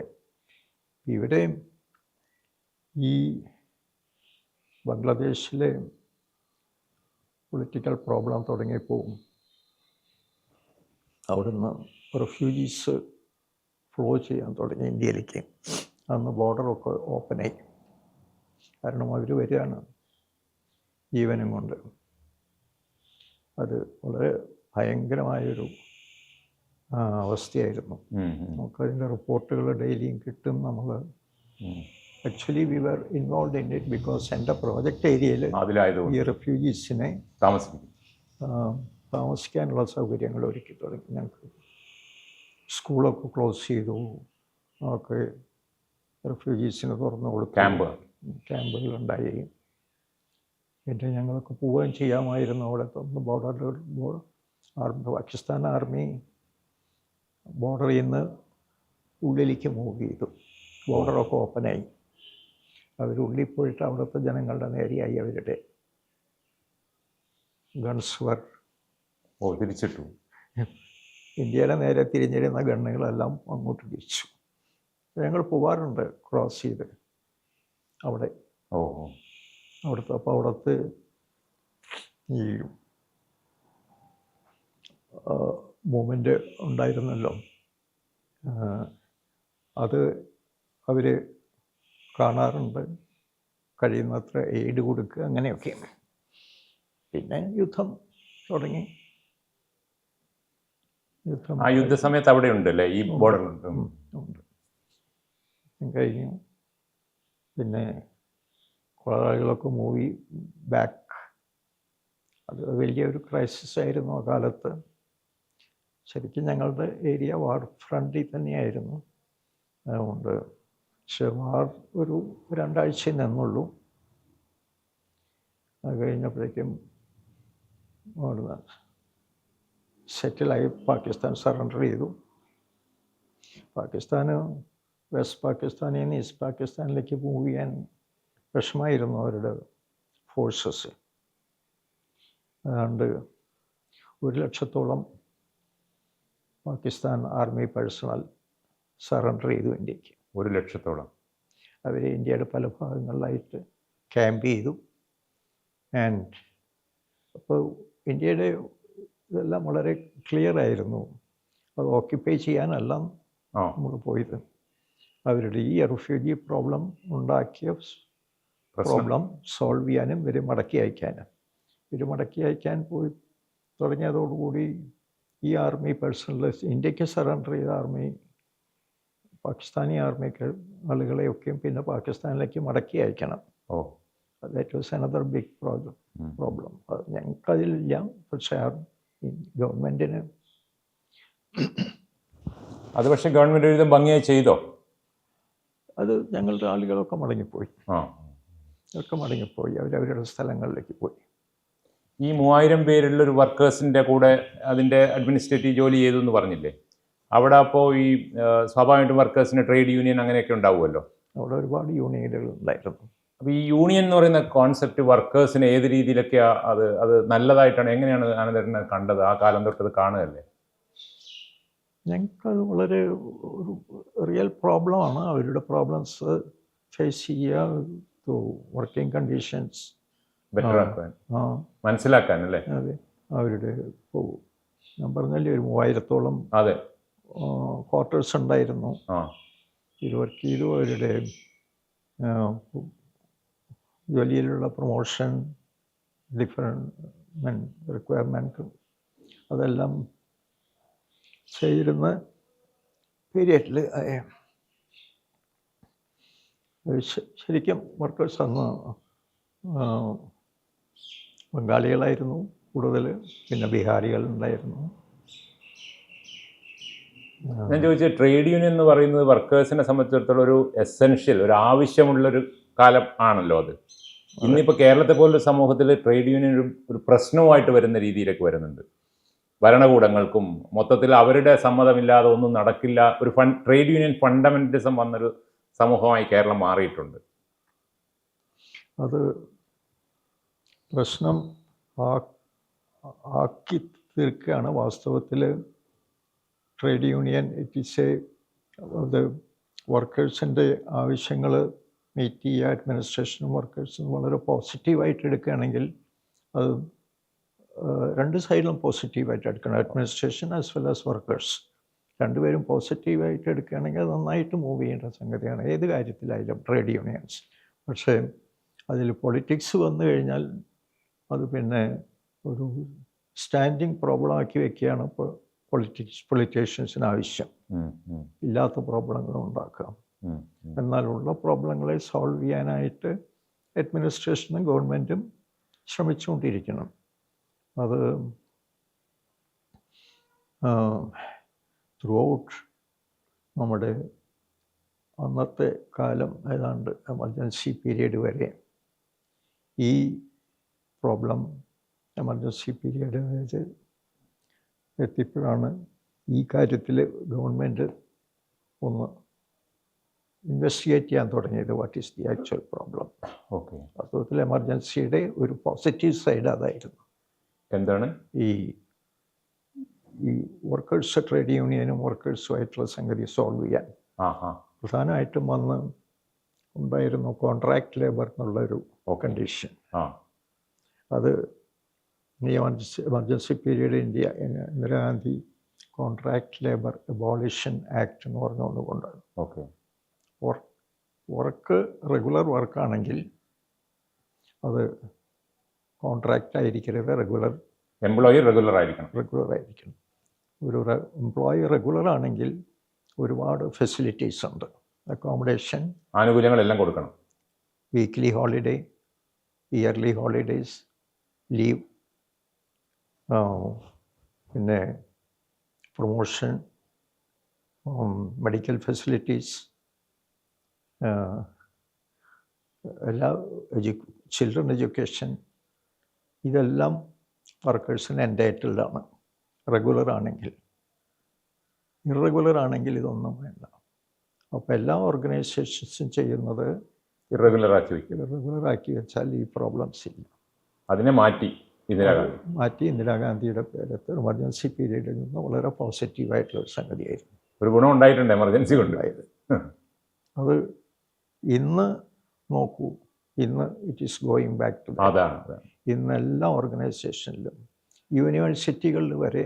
ഇവിടെയും ഈ ബംഗ്ലാദേശിലെ പൊളിറ്റിക്കൽ പ്രോബ്ലം തുടങ്ങിയപ്പോൾ അവിടുന്ന് റെഫ്യൂജീസ് ഫ്ലോ ചെയ്യാൻ തുടങ്ങി ഇന്ത്യയിലേക്ക്. അന്ന് ബോർഡറൊക്കെ ഓപ്പണായി. കാരണം അവർ വരികയാണ് ജീവനും കൊണ്ട്. അത് വളരെ ഭയങ്കരമായൊരു അവസ്ഥയായിരുന്നു. നമുക്കതിൻ്റെ റിപ്പോർട്ടുകൾ ഡെയിലിയും കിട്ടും. നമ്മൾ actually we were involve in it because എൻ്റെ പ്രോജക്റ്റ് ഏരിയയിൽ ഈ റെഫ്യൂജീസിനെ താമസിക്കാനുള്ള സൗകര്യങ്ങൾ ഒരുക്കി തുടങ്ങി. ഞങ്ങൾക്ക് സ്കൂളൊക്കെ ക്ലോസ് ചെയ്തു, ഒക്കെ റെഫ്യൂജീസിന് തുറന്നു കൊടുത്തു. ക്യാമ്പുകളുണ്ടായി. പിന്നെ ഞങ്ങൾക്ക് പോവുകയും ചെയ്യാമായിരുന്നു. അവിടെ പാകിസ്ഥാൻ ആർമി ബോർഡറിൽ നിന്ന് ഉള്ളിലേക്ക് മൂവ് ചെയ്തു. ബോർഡറൊക്കെ ഓപ്പണായി. അവരുള്ളിൽ പോയിട്ട് അവിടുത്തെ ജനങ്ങളുടെ നേരെയായി അവരുടെ ഗൺസ് വർ തിരിച്ചിട്ടു. ഇന്ത്യയുടെ നേരെ തിരിഞ്ഞിരുന്ന ഗണ്ണുകളെല്ലാം അങ്ങോട്ട് തിരിച്ചു. ഞങ്ങൾ പോവാറുണ്ട് ക്രോസ് ചെയ്ത് അവിടെ. അവിടുത്തെ ഈ മൂവ്മെൻ്റ് ഉണ്ടായിരുന്നല്ലോ, അത് അവർ കാണാറുണ്ട്. കഴിയുന്നത്ര എയ്ഡ് കൊടുക്കുക, അങ്ങനെയൊക്കെ. പിന്നെ യുദ്ധം തുടങ്ങി. ആ യുദ്ധസമയത്ത് അവിടെ ഉണ്ടല്ലേ ഈ ബോർഡർ ഉണ്ട്. കഴിഞ്ഞു. പിന്നെ കുറേ ആളുകളൊക്കെ മൂവി ബാക്ക്. അത് വലിയൊരു ക്രൈസിസ് ആയിരുന്നു ആ കാലത്ത്. ശരിക്കും ഞങ്ങളുടെ ഏരിയ വാർ ഫ്രണ്ടിൽ തന്നെയായിരുന്നു. അതുകൊണ്ട് പക്ഷേ വാർ ഒരു 2 ആഴ്ച നിന്നുള്ളൂ. അത് കഴിഞ്ഞപ്പോഴേക്കും അവിടുന്ന് സെറ്റിലായി. പാകിസ്ഥാൻ സറണ്ടർ ചെയ്തു. പാകിസ്ഥാന് വെസ്റ്റ് പാകിസ്ഥാനിൽ നിന്ന് ഈസ്റ്റ് പാകിസ്ഥാനിലേക്ക് മൂവ് ചെയ്യാൻ വിഷമമായിരുന്നു അവരുടെ ഫോഴ്സസ്. അതുകൊണ്ട് 100,000-ഓളം പാകിസ്ഥാൻ ആർമി പേഴ്സണൽ സറണ്ടർ ചെയ്തു ഇന്ത്യക്ക്. 100,000-ഓളം അവർ ഇന്ത്യയുടെ പല ഭാഗങ്ങളിലായിട്ട് ക്യാമ്പ് ചെയ്തു. ആൻഡ് അപ്പോൾ ഇന്ത്യയുടെ ഇതെല്ലാം വളരെ ക്ലിയർ ആയിരുന്നു. അത് ഓക്യുപ്പൈ ചെയ്യാനല്ല നമ്മൾ പോയത്. അവരുടെ ഈ റിഫ്യൂജി പ്രോബ്ലം ഉണ്ടാക്കിയ പ്രോബ്ലം സോൾവ് ചെയ്യാനും ഇവർ മടക്കി അയക്കാനും. ഇവർ മടക്കി അയക്കാൻ പോയി തുടങ്ങിയതോടുകൂടി ഈ ആർമി പേഴ്സണൽ ഇന്ത്യക്ക് സറണ്ടർ ചെയ്ത ആർമി പാകിസ്ഥാനി ആർമിക്ക് ആളുകളെയൊക്കെയും പിന്നെ പാകിസ്ഥാനിലേക്ക് മടക്കി അയക്കണം. That was another big problem. ഞങ്ങൾക്കതിലില്ല. പക്ഷേ ഗവൺമെൻറ്റിന് അത് പക്ഷേ ഗവൺമെൻറ് ഒരു ഭംഗിയായി ചെയ്തോ? അത് ഞങ്ങളുടെ ആളുകളൊക്കെ മടങ്ങിപ്പോയി. അവരവരുടെ സ്ഥലങ്ങളിലേക്ക് പോയി. ഈ 3000 പേരുള്ളൊരു വർക്കേഴ്സിൻ്റെ കൂടെ അതിൻ്റെ അഡ്മിനിസ്ട്രേറ്റീവ് ജോലി ചെയ്തു എന്ന് പറഞ്ഞില്ലേ? അവിടെ അപ്പോൾ ഈ സ്വാഭാവികമായിട്ടും വർക്കേഴ്സിന് ട്രേഡ് യൂണിയൻ അങ്ങനെയൊക്കെ ഉണ്ടാവുമല്ലോ. അവിടെ ഒരുപാട് യൂണിയനുകൾ ഉണ്ടായിരുന്നു. അപ്പോൾ ഈ യൂണിയൻ എന്ന് പറയുന്ന കോൺസെപ്റ്റ് വർക്കേഴ്സിന് ഏത് രീതിയിലൊക്കെയാണ് അത് നല്ലതായിട്ടാണ്? എങ്ങനെയാണ് അനന്തരനെ കണ്ടത്? ആ കാലം തൊട്ടത് കാണുകയല്ലേ? ഞങ്ങൾക്കത് വളരെ ഒരു റിയൽ പ്രോബ്ലമാണ്. അവരുടെ പ്രോബ്ലംസ് ഫേസ് ചെയ്യുക, വർക്കിംഗ് കണ്ടീഷൻസ് ബെറ്റർ ആക്കാൻ, മനസ്സിലാക്കാൻ അല്ലേ? അതെ. അവരുടെ ഇപ്പോൾ ഞാൻ പറഞ്ഞല്ലേ ഒരു 3000-ഓളം അതെ ക്വാർട്ടേഴ്സ് ഉണ്ടായിരുന്നു. ഇത് വർക്ക് ചെയ്തു. അവരുടെ ജോലിയിലുള്ള പ്രൊമോഷൻ, ഡിഫറെൻറ്റ് റിക്വയർമെൻറ്റ് അതെല്ലാം ചെയ്തിരുന്ന പീരിയഡിൽ ശരിക്കും വർക്കേഴ്സ് അന്ന് ബംഗാളികളായിരുന്നു കൂടുതൽ, പിന്നെ ബീഹാരികൾ ഉണ്ടായിരുന്നു. ഞാൻ ചോദിച്ചത് ട്രേഡ് യൂണിയൻ എന്ന് പറയുന്നത് വർക്കേഴ്സിനെ സംബന്ധിച്ചിടത്തോളം ഒരു എസെൻഷ്യൽ, ഒരു ആവശ്യമുള്ളൊരു കാലം ആണല്ലോ അത്. ഇന്നിപ്പോൾ കേരളത്തെ പോലൊരു സമൂഹത്തിൽ ട്രേഡ് യൂണിയൻ ഒരു പ്രശ്നവുമായിട്ട് വരുന്ന രീതിയിലേക്ക് വരുന്നുണ്ട്. ഭരണകൂടങ്ങൾക്കും മൊത്തത്തിൽ അവരുടെ സമ്മതമില്ലാതെ ഒന്നും നടക്കില്ല. ഒരു ട്രേഡ് യൂണിയൻ ഫണ്ടമെന്റലിസം വന്നൊരു സമൂഹമായി കേരളം മാറിയിട്ടുണ്ട്. അത് പ്രശ്നം ആക്കി തീർക്കുകയാണ് വാസ്തവത്തിൽ. ട്രേഡ് യൂണിയൻ അത് വർക്കേഴ്സിൻ്റെ ആവശ്യങ്ങൾ മീറ്റ് ചെയ്യുക, അഡ്മിനിസ്ട്രേഷനും വർക്കേഴ്സും വളരെ പോസിറ്റീവായിട്ട് എടുക്കുകയാണെങ്കിൽ അത് 2 സൈഡിലും പോസിറ്റീവായിട്ട് എടുക്കണം. Administration as well as workers രണ്ടുപേരും പോസിറ്റീവായിട്ട് എടുക്കുകയാണെങ്കിൽ അത് നന്നായിട്ട് മൂവ് ചെയ്യേണ്ട സംഗതിയാണ് ഏത് കാര്യത്തിലായാലും ട്രേഡ് യൂണിയൻസ്. പക്ഷേ അതിൽ പൊളിറ്റിക്സ് വന്നു കഴിഞ്ഞാൽ അത് പിന്നെ ഒരു സ്റ്റാൻഡിങ് പ്രോബ്ലം ആക്കി വെക്കുകയാണ് പൊളിറ്റീഷ്യൻസിന് ആവശ്യം. ഇല്ലാത്ത പ്രോബ്ലങ്ങൾ ഉണ്ടാക്കുക. എന്നാലുള്ള പ്രോബ്ലങ്ങളെ സോൾവ് ചെയ്യാനായിട്ട് അഡ്മിനിസ്ട്രേഷനും ഗവൺമെൻറ്റും ശ്രമിച്ചുകൊണ്ടിരിക്കണം. അത് ത്രൂ ഔട്ട് നമ്മുടെ അന്നത്തെ കാലം ഏതാണ്ട് എമർജൻസി പീരീഡ് വരെ ഈ പ്രോബ്ലം എമർജൻസി പീരീഡ് എത്തിയപ്പോഴാണ് ഈ കാര്യത്തിൽ ഗവൺമെൻറ് ഒന്ന് ഇൻവെസ്റ്റിഗേറ്റ് ചെയ്യാൻ തുടങ്ങിയത്. What is the actual problem. Okay. വാസ്തവത്തിൽ എമർജൻസിയുടെ ഒരു പോസിറ്റീവ് സൈഡ് അതായിരുന്നു. എന്താണ്? ഈ വർക്കേഴ്സ് ട്രേഡ് യൂണിയനും വർക്കേഴ്സുമായിട്ടുള്ള സംഗതി സോൾവ് ചെയ്യാൻ പ്രധാനമായിട്ടും വന്ന് ഉണ്ടായിരുന്നു കോൺട്രാക്ട് ലേബർ എന്നുള്ളൊരു കണ്ടീഷൻ. അത് emergency period Indira Gandhi contract labour എബോളിഷൻ act എന്ന് പറഞ്ഞുകൊണ്ട് ഓക്കെ. വർക്ക് റെഗുലർ വർക്കാണെങ്കിൽ അത് കോൺട്രാക്റ്റ് ആയിരിക്കരുത്, എംപ്ലോയി റെഗുലർ ആയിരിക്കണം. ഒരു എംപ്ലോയി റെഗുലർ ആണെങ്കിൽ ഒരുപാട് ഫെസിലിറ്റീസ് ഉണ്ട്. അക്കോമഡേഷൻ, ആനുകൂല്യങ്ങളെല്ലാം കൊടുക്കണം. Weekly holiday, yearly holidays, leave, പിന്നെ പ്രൊമോഷൻ, മെഡിക്കൽ ഫെസിലിറ്റീസ്, എല്ലാ ചിൽഡ്രൻ എഡ്യൂക്കേഷൻ, ഇതെല്ലാം വർക്കേഴ്സിന് എൻറ്റൈറ്റിൽഡാണ് റെഗുലർ ആണെങ്കിൽ. ഇറഗുലർ ആണെങ്കിൽ ഇതൊന്നും വേണ്ട. അപ്പോൾ എല്ലാ ഓർഗനൈസേഷൻസും ചെയ്യുന്നത് ഇറഗുലർ ആക്കി വെച്ചാൽ ഈ പ്രോബ്ലംസ് ഇല്ല. അതിനെ മാറ്റി ഇന്ദിരാഗാന്ധിയുടെ പേരത്ത് എമർജൻസി പീരീഡിൽ നിന്ന് വളരെ പോസിറ്റീവായിട്ടുള്ള ഒരു സംഗതിയായിരുന്നു. ഒരു ഗുണം ഉണ്ടായിട്ടുണ്ട് എമർജൻസി കൊണ്ടായത്. അത് ഇന്ന് നോക്കൂ, ഇന്ന് it is going back to അതാണ്. ഇന്ന് എല്ലാ ഓർഗനൈസേഷനിലും യൂണിവേഴ്സിറ്റികളിൽ വരെ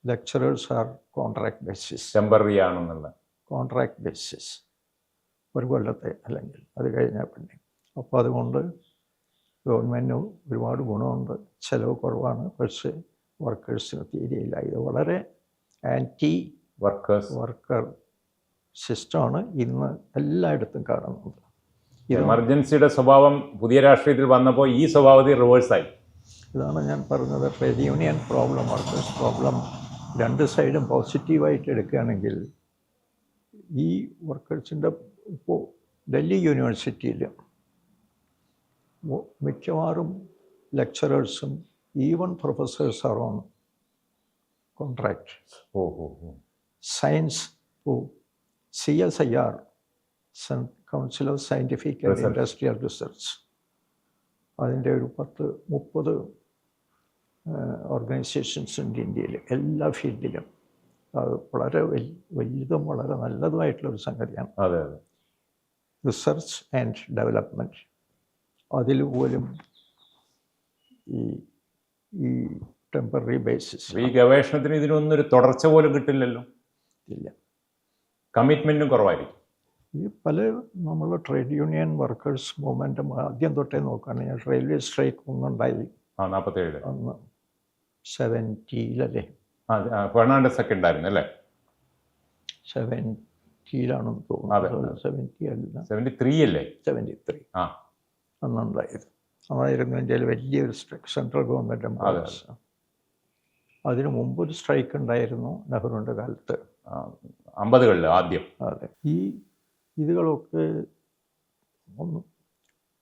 lecturers are contract basis. Temporary ആണെന്നുള്ള കോൺട്രാക്ട് ബേസിസ്, ഒരു കൊല്ലത്തെ അല്ലെങ്കിൽ അത് കഴിഞ്ഞാൽ പിന്നെ. അപ്പോൾ അതുകൊണ്ട് ഗവൺമെൻറ്റിന് ഒരുപാട് ഗുണമുണ്ട്, ചിലവ് കുറവാണ്. പക്ഷേ വർക്കേഴ്സിന് തീരെയില്ല. ഇത് വളരെ ആൻറ്റി വർക്കർ സിസ്റ്റമാണ് ഇന്ന് എല്ലായിടത്തും കാണുന്നത്. എമർജൻസിയുടെ സ്വഭാവം പുതിയ രാഷ്ട്രീയത്തിൽ വന്നപ്പോൾ ഈ സ്വഭാവത്തിൽ റിവേഴ്സായി. ഇതാണ് ഞാൻ പറഞ്ഞത്, trade union problem, workers problem രണ്ട് സൈഡും പോസിറ്റീവായിട്ട് എടുക്കുകയാണെങ്കിൽ ഈ വർക്കേഴ്സിൻ്റെ ഇപ്പോൾ ഡൽഹി യൂണിവേഴ്സിറ്റിയിൽ മിക്കവാറും ലെക്ചറേഴ്സും even professors are on contract. Science CSIR, council of scientific and industrial research, അതിൻ്റെ ഒരു 10-30 ഓർഗനൈസേഷൻസ് ഉണ്ട് ഇന്ത്യയിൽ എല്ലാ ഫീൽഡിലും. അത് വളരെ വലുതും വളരെ നല്ലതുമായിട്ടുള്ളൊരു സംഗതിയാണ്. അതെ. റിസർച്ച് ആൻഡ് ഡെവലപ്മെൻറ്റ്, അതിൽ പോലും ഈ ടെമ്പററി ബേസിസ്, ഈ ഗവേഷണത്തിന് ഇതിനൊന്നും ഒരു തുടർച്ച പോലും കിട്ടില്ലല്ലോ. ഇല്ല, കമ്മിറ്റ്മെൻറ്റും കുറവായിരിക്കും. ഈ പല നമ്മൾ ട്രേഡ് യൂണിയൻ വർക്കേഴ്സ് മൂവ്മെൻറ്റ് ആദ്യം തൊട്ടേ നോക്കുകയാണെങ്കിൽ റെയിൽവേ സ്ട്രൈക്ക് ഒന്നുണ്ടായി 47 അന്ന് 70-ലല്ലേ? ഫെർണാണ്ടസ് ഒക്കെ ഉണ്ടായിരുന്നു അല്ലേ? 70-ലാണെന്ന് തോന്നുന്നു. 70 അല്ല, 73 അല്ലേ? 73 അന്നുണ്ടായത്. അതായിരുന്നു ഇന്ത്യയിൽ വലിയൊരു സ്ട്രൈക്ക്, സെൻട്രൽ ഗവൺമെൻറ്. അതിനു മുമ്പൊരു സ്ട്രൈക്ക് ഉണ്ടായിരുന്നു നെഹ്റുവിൻ്റെ കാലത്ത്, 50-കളിൽ ആദ്യം. അതെ. ഈ ഇതുകളൊക്കെ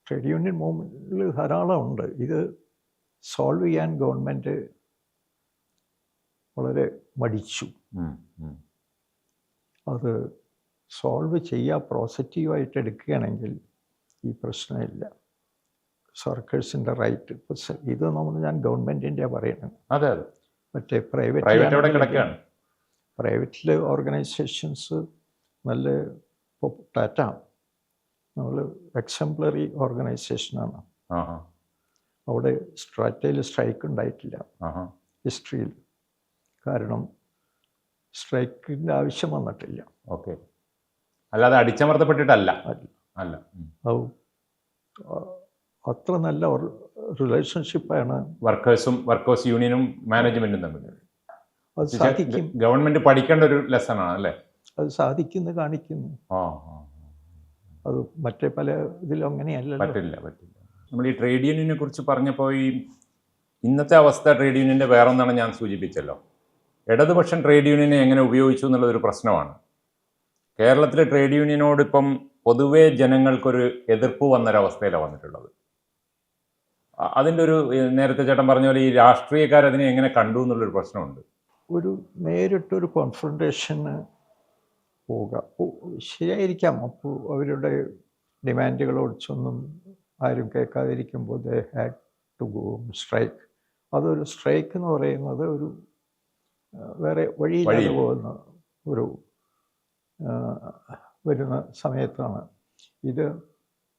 ട്രേഡ് യൂണിയൻ മൂവ്മെൻറ്റിൽ ധാരാളം ഉണ്ട്. ഇത് സോൾവ് ചെയ്യാൻ ഗവൺമെൻറ് വളരെ മടിച്ചു. അത് സോൾവ് ചെയ്യുക, പോസിറ്റീവായിട്ട് എടുക്കുകയാണെങ്കിൽ ഈ പ്രശ്നമില്ല. വർക്കേഴ്സിൻ്റെ റൈറ്റ്, ഇത് ഞാൻ ഗവൺമെൻറ്റിൻ്റെ പറയുന്നത്. അതെ. മറ്റേ പ്രൈവറ്റിലെ ഓർഗനൈസേഷൻസ് നല്ല, ഇപ്പോൾ ടാറ്റ നമ്മൾ എക്സംപ്ലറി ഓർഗനൈസേഷനാണ്. അവിടെ ടാറ്റയിൽ സ്ട്രൈക്ക് ഉണ്ടായിട്ടില്ല ഹിസ്റ്ററിയിൽ. കാരണം സ്ട്രൈക്കിൻ്റെ ആവശ്യം വന്നിട്ടില്ല. ഓക്കെ. അല്ലാതെ അടിച്ചമർത്തപ്പെട്ടിട്ടല്ല. അല്ല. അത്ര നല്ല റിലേഷൻഷിപ്പാണ് വർക്കേഴ്സ് യൂണിയനും മാനേജ്മെൻറ്റും തമ്മിൽ. അത് സാധിക്കും. ഗവൺമെൻറ് പഠിക്കേണ്ട ഒരു ലെസണാണ് അല്ലേ? അത് സാധിക്കുന്നു, കാണിക്കുന്നു. അത് മറ്റേ പല ഇതിലും അങ്ങനെയല്ല. പറ്റില്ല. നമ്മൾ ഈ ട്രേഡ് യൂണിയനെ കുറിച്ച് പറഞ്ഞപ്പോൾ ഈ ഇന്നത്തെ അവസ്ഥ ട്രേഡ് യൂണിയൻ്റെ വേറൊന്നാണ് ഞാൻ സൂചിപ്പിച്ചല്ലോ. ഇടതുപക്ഷം ട്രേഡ് യൂണിയനെ എങ്ങനെ ഉപയോഗിച്ചു എന്നുള്ളതൊരു പ്രശ്നമാണ്. കേരളത്തിലെ ട്രേഡ് യൂണിയനോട് ഇപ്പം പൊതുവേ ജനങ്ങൾക്കൊരു എതിർപ്പ് വന്നൊരവസ്ഥയിലാണ് വന്നിട്ടുള്ളത്. അതിൻ്റെ ഒരു നേരത്തെ ചേട്ടൻ പറഞ്ഞ പോലെ ഈ രാഷ്ട്രീയക്കാരതിനെ എങ്ങനെ കണ്ടു എന്നുള്ളൊരു പ്രശ്നമുണ്ട്. ഒരു നേരിട്ടൊരു കോൺഫ്രണ്ടേഷന് പോവുക ശരിയായിരിക്കാം. അപ്പോൾ അവരുടെ ഡിമാൻഡുകളോടൊന്നും ആരും കേൾക്കാതിരിക്കുമ്പോൾ they had to go strike. അതൊരു സ്ട്രൈക്ക് എന്ന് പറയുന്നത് ഒരു വേറെ വഴിയില്ലാതെ പോകുന്ന ഒരു വരുന്ന സമയത്താണ് ഇത്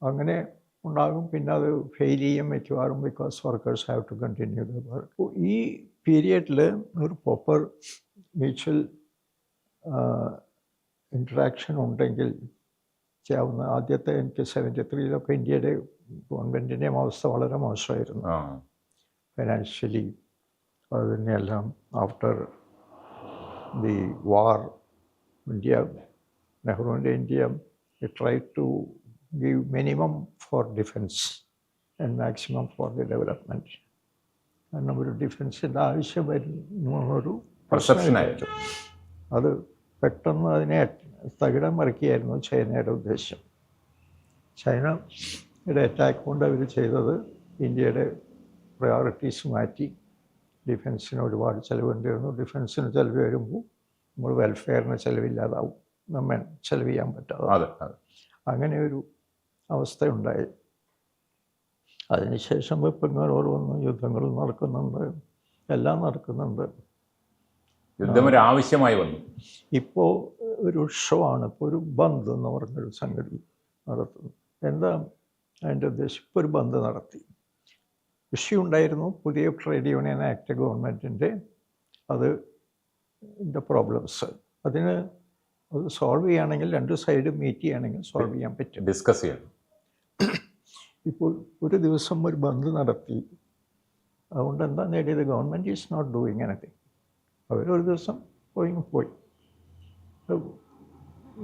അങ്ങനെ ഉണ്ടാകും. പിന്നെ അത് ഫെയിൽ ചെയ്യും മിക്കവാറും, because workers have to continue the work. ഈ പീരിയഡിൽ ഒരു പ്രോപ്പർ മ്യൂച്വൽ ഇൻട്രാക്ഷൻ ഉണ്ടെങ്കിൽ ചെയ്യാവുന്ന. ആദ്യത്തെ എനിക്ക് 73-ലൊക്കെ ഇന്ത്യയുടെ ഗവൺമെൻറ്റിൻ്റെയും അവസ്ഥ വളരെ മോശമായിരുന്നു ഫൈനാൻഷ്യലി. അത് തന്നെയെല്ലാം ആഫ്റ്റർ ദി വാർ ഇന്ത്യ, നെഹ്റുവിൻ്റെ India try to give minimum for defence and maximum for the development. കാരണം ഒരു ഡിഫൻസിൻ്റെ ആവശ്യം വരുന്നൊരു പ്രശ്നമായിട്ട് അത് പെട്ടെന്ന് അതിനെ തകിടം മറിക്കുകയായിരുന്നു ചൈനയുടെ ഉദ്ദേശം. ചൈനയുടെ അറ്റാക്ക് കൊണ്ട് അവർ ചെയ്തത് ഇന്ത്യയുടെ പ്രയോറിറ്റീസ് മാറ്റി. ഡിഫൻസിന് ഒരുപാട് ചിലവുണ്ടായിരുന്നു. ഡിഫൻസിന് ചിലവ് വരുമ്പോൾ നമ്മൾ വെൽഫെയറിന് ചിലവില്ലാതാവും, നമ്മൾ ചിലവ് ചെയ്യാൻ പറ്റാതെ. അങ്ങനെ ഒരു അവസ്ഥയുണ്ടായി. അതിനുശേഷം വെപ്പങ്ങൾ ഓരോന്ന് യുദ്ധങ്ങൾ നടക്കുന്നുണ്ട്, എല്ലാം നടക്കുന്നുണ്ട്. യുദ്ധം ഒരു ആവശ്യമായി വന്നു. ഇപ്പോൾ ഒരു ഷോ ആണ്, ഇപ്പോൾ ഒരു ബന്ദ് എന്ന് പറഞ്ഞൊരു സംഗതി നടത്തുന്നു. എന്താ അതിൻ്റെ ഉദ്ദേശം? ഇപ്പോൾ ഒരു ബന്ദ് നടത്തി. ഇഷ്യൂ ഉണ്ടായിരുന്നു പുതിയ ട്രേഡ് യൂണിയൻ ആക്ട് ഗവൺമെൻറ്റിൻ്റെ, അതിൻ്റെ പ്രോബ്ലംസ്. അതിന് അത് സോൾവ് ചെയ്യുകയാണെങ്കിൽ രണ്ട് സൈഡ് മീറ്റ് ചെയ്യുകയാണെങ്കിൽ സോൾവ് ചെയ്യാൻ പറ്റും, ഡിസ്കസ് ചെയ്യണം. ഇപ്പോൾ ഒരു ദിവസം ഒരു ബന്ദ് നടത്തി. അതുകൊണ്ട് എന്താ നേടിയത്? Government is not doing anything. അവരൊരു ദിവസം പോയി.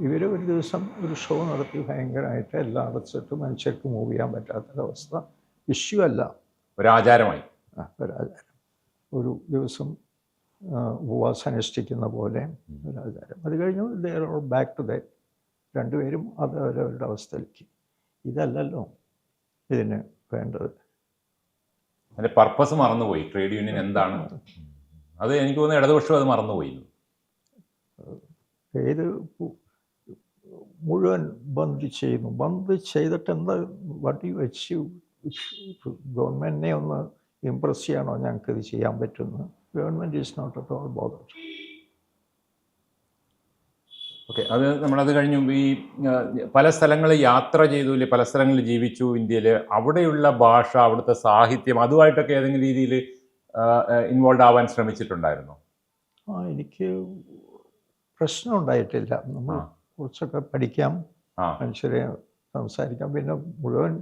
ഇവർ ഒരു ദിവസം ഒരു ഷോ നടത്തി ഭയങ്കരമായിട്ട് എല്ലാം അടച്ചിട്ട് മനുഷ്യർക്ക് മൂവ് ചെയ്യാൻ പറ്റാത്തൊരവസ്ഥ. ഇഷ്യൂ അല്ല, ഒരാചാരമായി. ഒരാചാരം. ഒരു ദിവസം ഉപവാസം അനുഷ്ഠിക്കുന്ന പോലെ ഒരാചാരം. അത് കഴിഞ്ഞു they are back to that. രണ്ടുപേരും അത് അവരവരുടെ അവസ്ഥയിലേക്ക്. ഇതല്ലല്ലോ ഇതിന് വേണ്ടത്. അതിൻ്റെ പർപ്പസ് മറന്നുപോയി. ട്രേഡ് യൂണിയൻ എന്താണ് അത് എനിക്ക് തോന്നുന്നു ഇടതുപക്ഷം അത് മറന്നുപോയി. ഏത് മുഴുവൻ ബന്ദ് ചെയ്യുന്നു. ബന്ദ് ചെയ്തിട്ട് എന്താ, വാട്ട് യു അച്ചീവ്? ഗവൺമെൻറ്റിനെ ഒന്ന് ഇമ്പ്രസ് ചെയ്യാനോ ഞങ്ങൾക്ക് ഇത് ചെയ്യാൻ പറ്റുന്നത്? Government is not at all bothered. Okay, അത് നമ്മളത് കഴിഞ്ഞു. ഈ പല സ്ഥലങ്ങളിൽ യാത്ര ചെയ്തു, ഇല്ലേ, പല സ്ഥലങ്ങളിൽ ജീവിച്ചു ഇന്ത്യയിൽ. അവിടെയുള്ള ഭാഷ, അവിടുത്തെ സാഹിത്യം, അതുമായിട്ടൊക്കെ ഏതെങ്കിലും രീതിയിൽ ഇൻവോൾവ് ആവാൻ ശ്രമിച്ചിട്ടുണ്ടായിരുന്നോ? എനിക്ക് പ്രശ്നം ഉണ്ടായിട്ടില്ല. നമ്മൾ കുറച്ചൊക്കെ പഠിക്കാം, മനുഷ്യരെ സംസാരിക്കാം. പിന്നെ മുഴുവൻ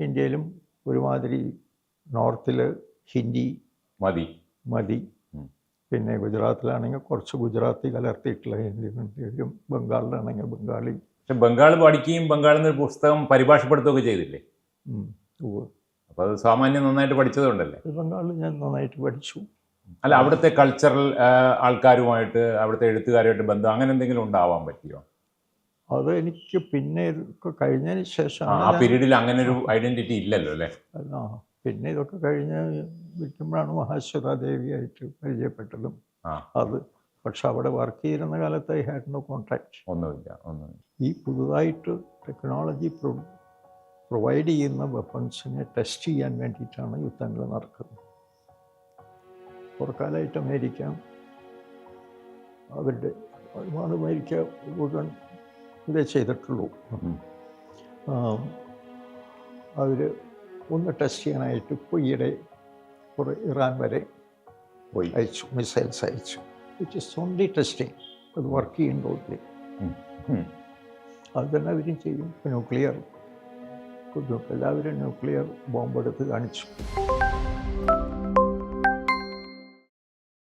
ഇന്ത്യയിലും ഒരുമാതിരി നോർത്തിൽ ഹിന്ദി മതി. പിന്നെ ഗുജറാത്തിലാണെങ്കിൽ കുറച്ച് ഗുജറാത്തി കലർത്തിയിട്ടുള്ള ഹിന്ദി വരും. ബംഗാളിലാണെങ്കിൽ ബംഗാളി. പക്ഷെ ബംഗാൾ പഠിക്കുകയും ബംഗാളിൽ നിന്ന് പുസ്തകം പരിഭാഷപ്പെടുത്തുകയൊക്കെ ചെയ്തില്ലേ? അപ്പോൾ അത് സാമാന്യം നന്നായിട്ട് പഠിച്ചതുകൊണ്ടല്ലേ? ബംഗാളിൽ ഞാൻ നന്നായിട്ട് പഠിച്ചു. അല്ല, അവിടുത്തെ കൾച്ചറൽ ആൾക്കാരുമായിട്ട്, അവിടുത്തെ എഴുത്തുകാരുമായിട്ട് ബന്ധം അങ്ങനെ എന്തെങ്കിലും ഉണ്ടാവാൻ പറ്റിയോ? അത് എനിക്ക് പിന്നെ ഇതൊക്കെ കഴിഞ്ഞതിന് ശേഷം, ആ പീരീഡിൽ അങ്ങനെ ഒരു ഐഡന്റിറ്റി ഇല്ലല്ലോ അല്ലേ? പിന്നെ ഇതൊക്കെ കഴിഞ്ഞ് ഇരിക്കുമ്പോഴാണ് മഹാശ്വത ദേവിയായിട്ട് പരിചയപ്പെട്ടതും. അത് പക്ഷെ അവിടെ വർക്ക് ചെയ്യുന്ന കാലത്ത് ഐ ഹാഡ് നോ കോൺടാക്ട്. ഒന്നുമില്ല. ഈ പുതുതായിട്ട് ടെക്നോളജി പ്രൊവൈഡ് ചെയ്യുന്ന വെപ്പൺസിനെ ടെസ്റ്റ് ചെയ്യാൻ വേണ്ടിയിട്ടാണ് യുദ്ധങ്ങൾ നടക്കുന്നത്. കുറക്കാലമായിട്ട് അമേരിക്ക അവരുടെ ഒരുപാട് അമേരിക്ക മുഴുവൻ ഇതേ ചെയ്തിട്ടുള്ളൂ. അവർ ഒന്ന് ടെസ്റ്റ് ചെയ്യാനായിട്ട് ഇപ്പോൾ ഈയിടെ കുറേ ഇറാൻ വരെ അയച്ചു, മിസൈൽസ് അയച്ചു. Which is only testing. അത് വർക്ക് ചെയ്യുന്നുണ്ടോ? അത് തന്നെ അവരും ചെയ്യും. ന്യൂക്ലിയർ എല്ലാവരും ന്യൂക്ലിയർ ബോംബെടുത്ത് കാണിച്ചു.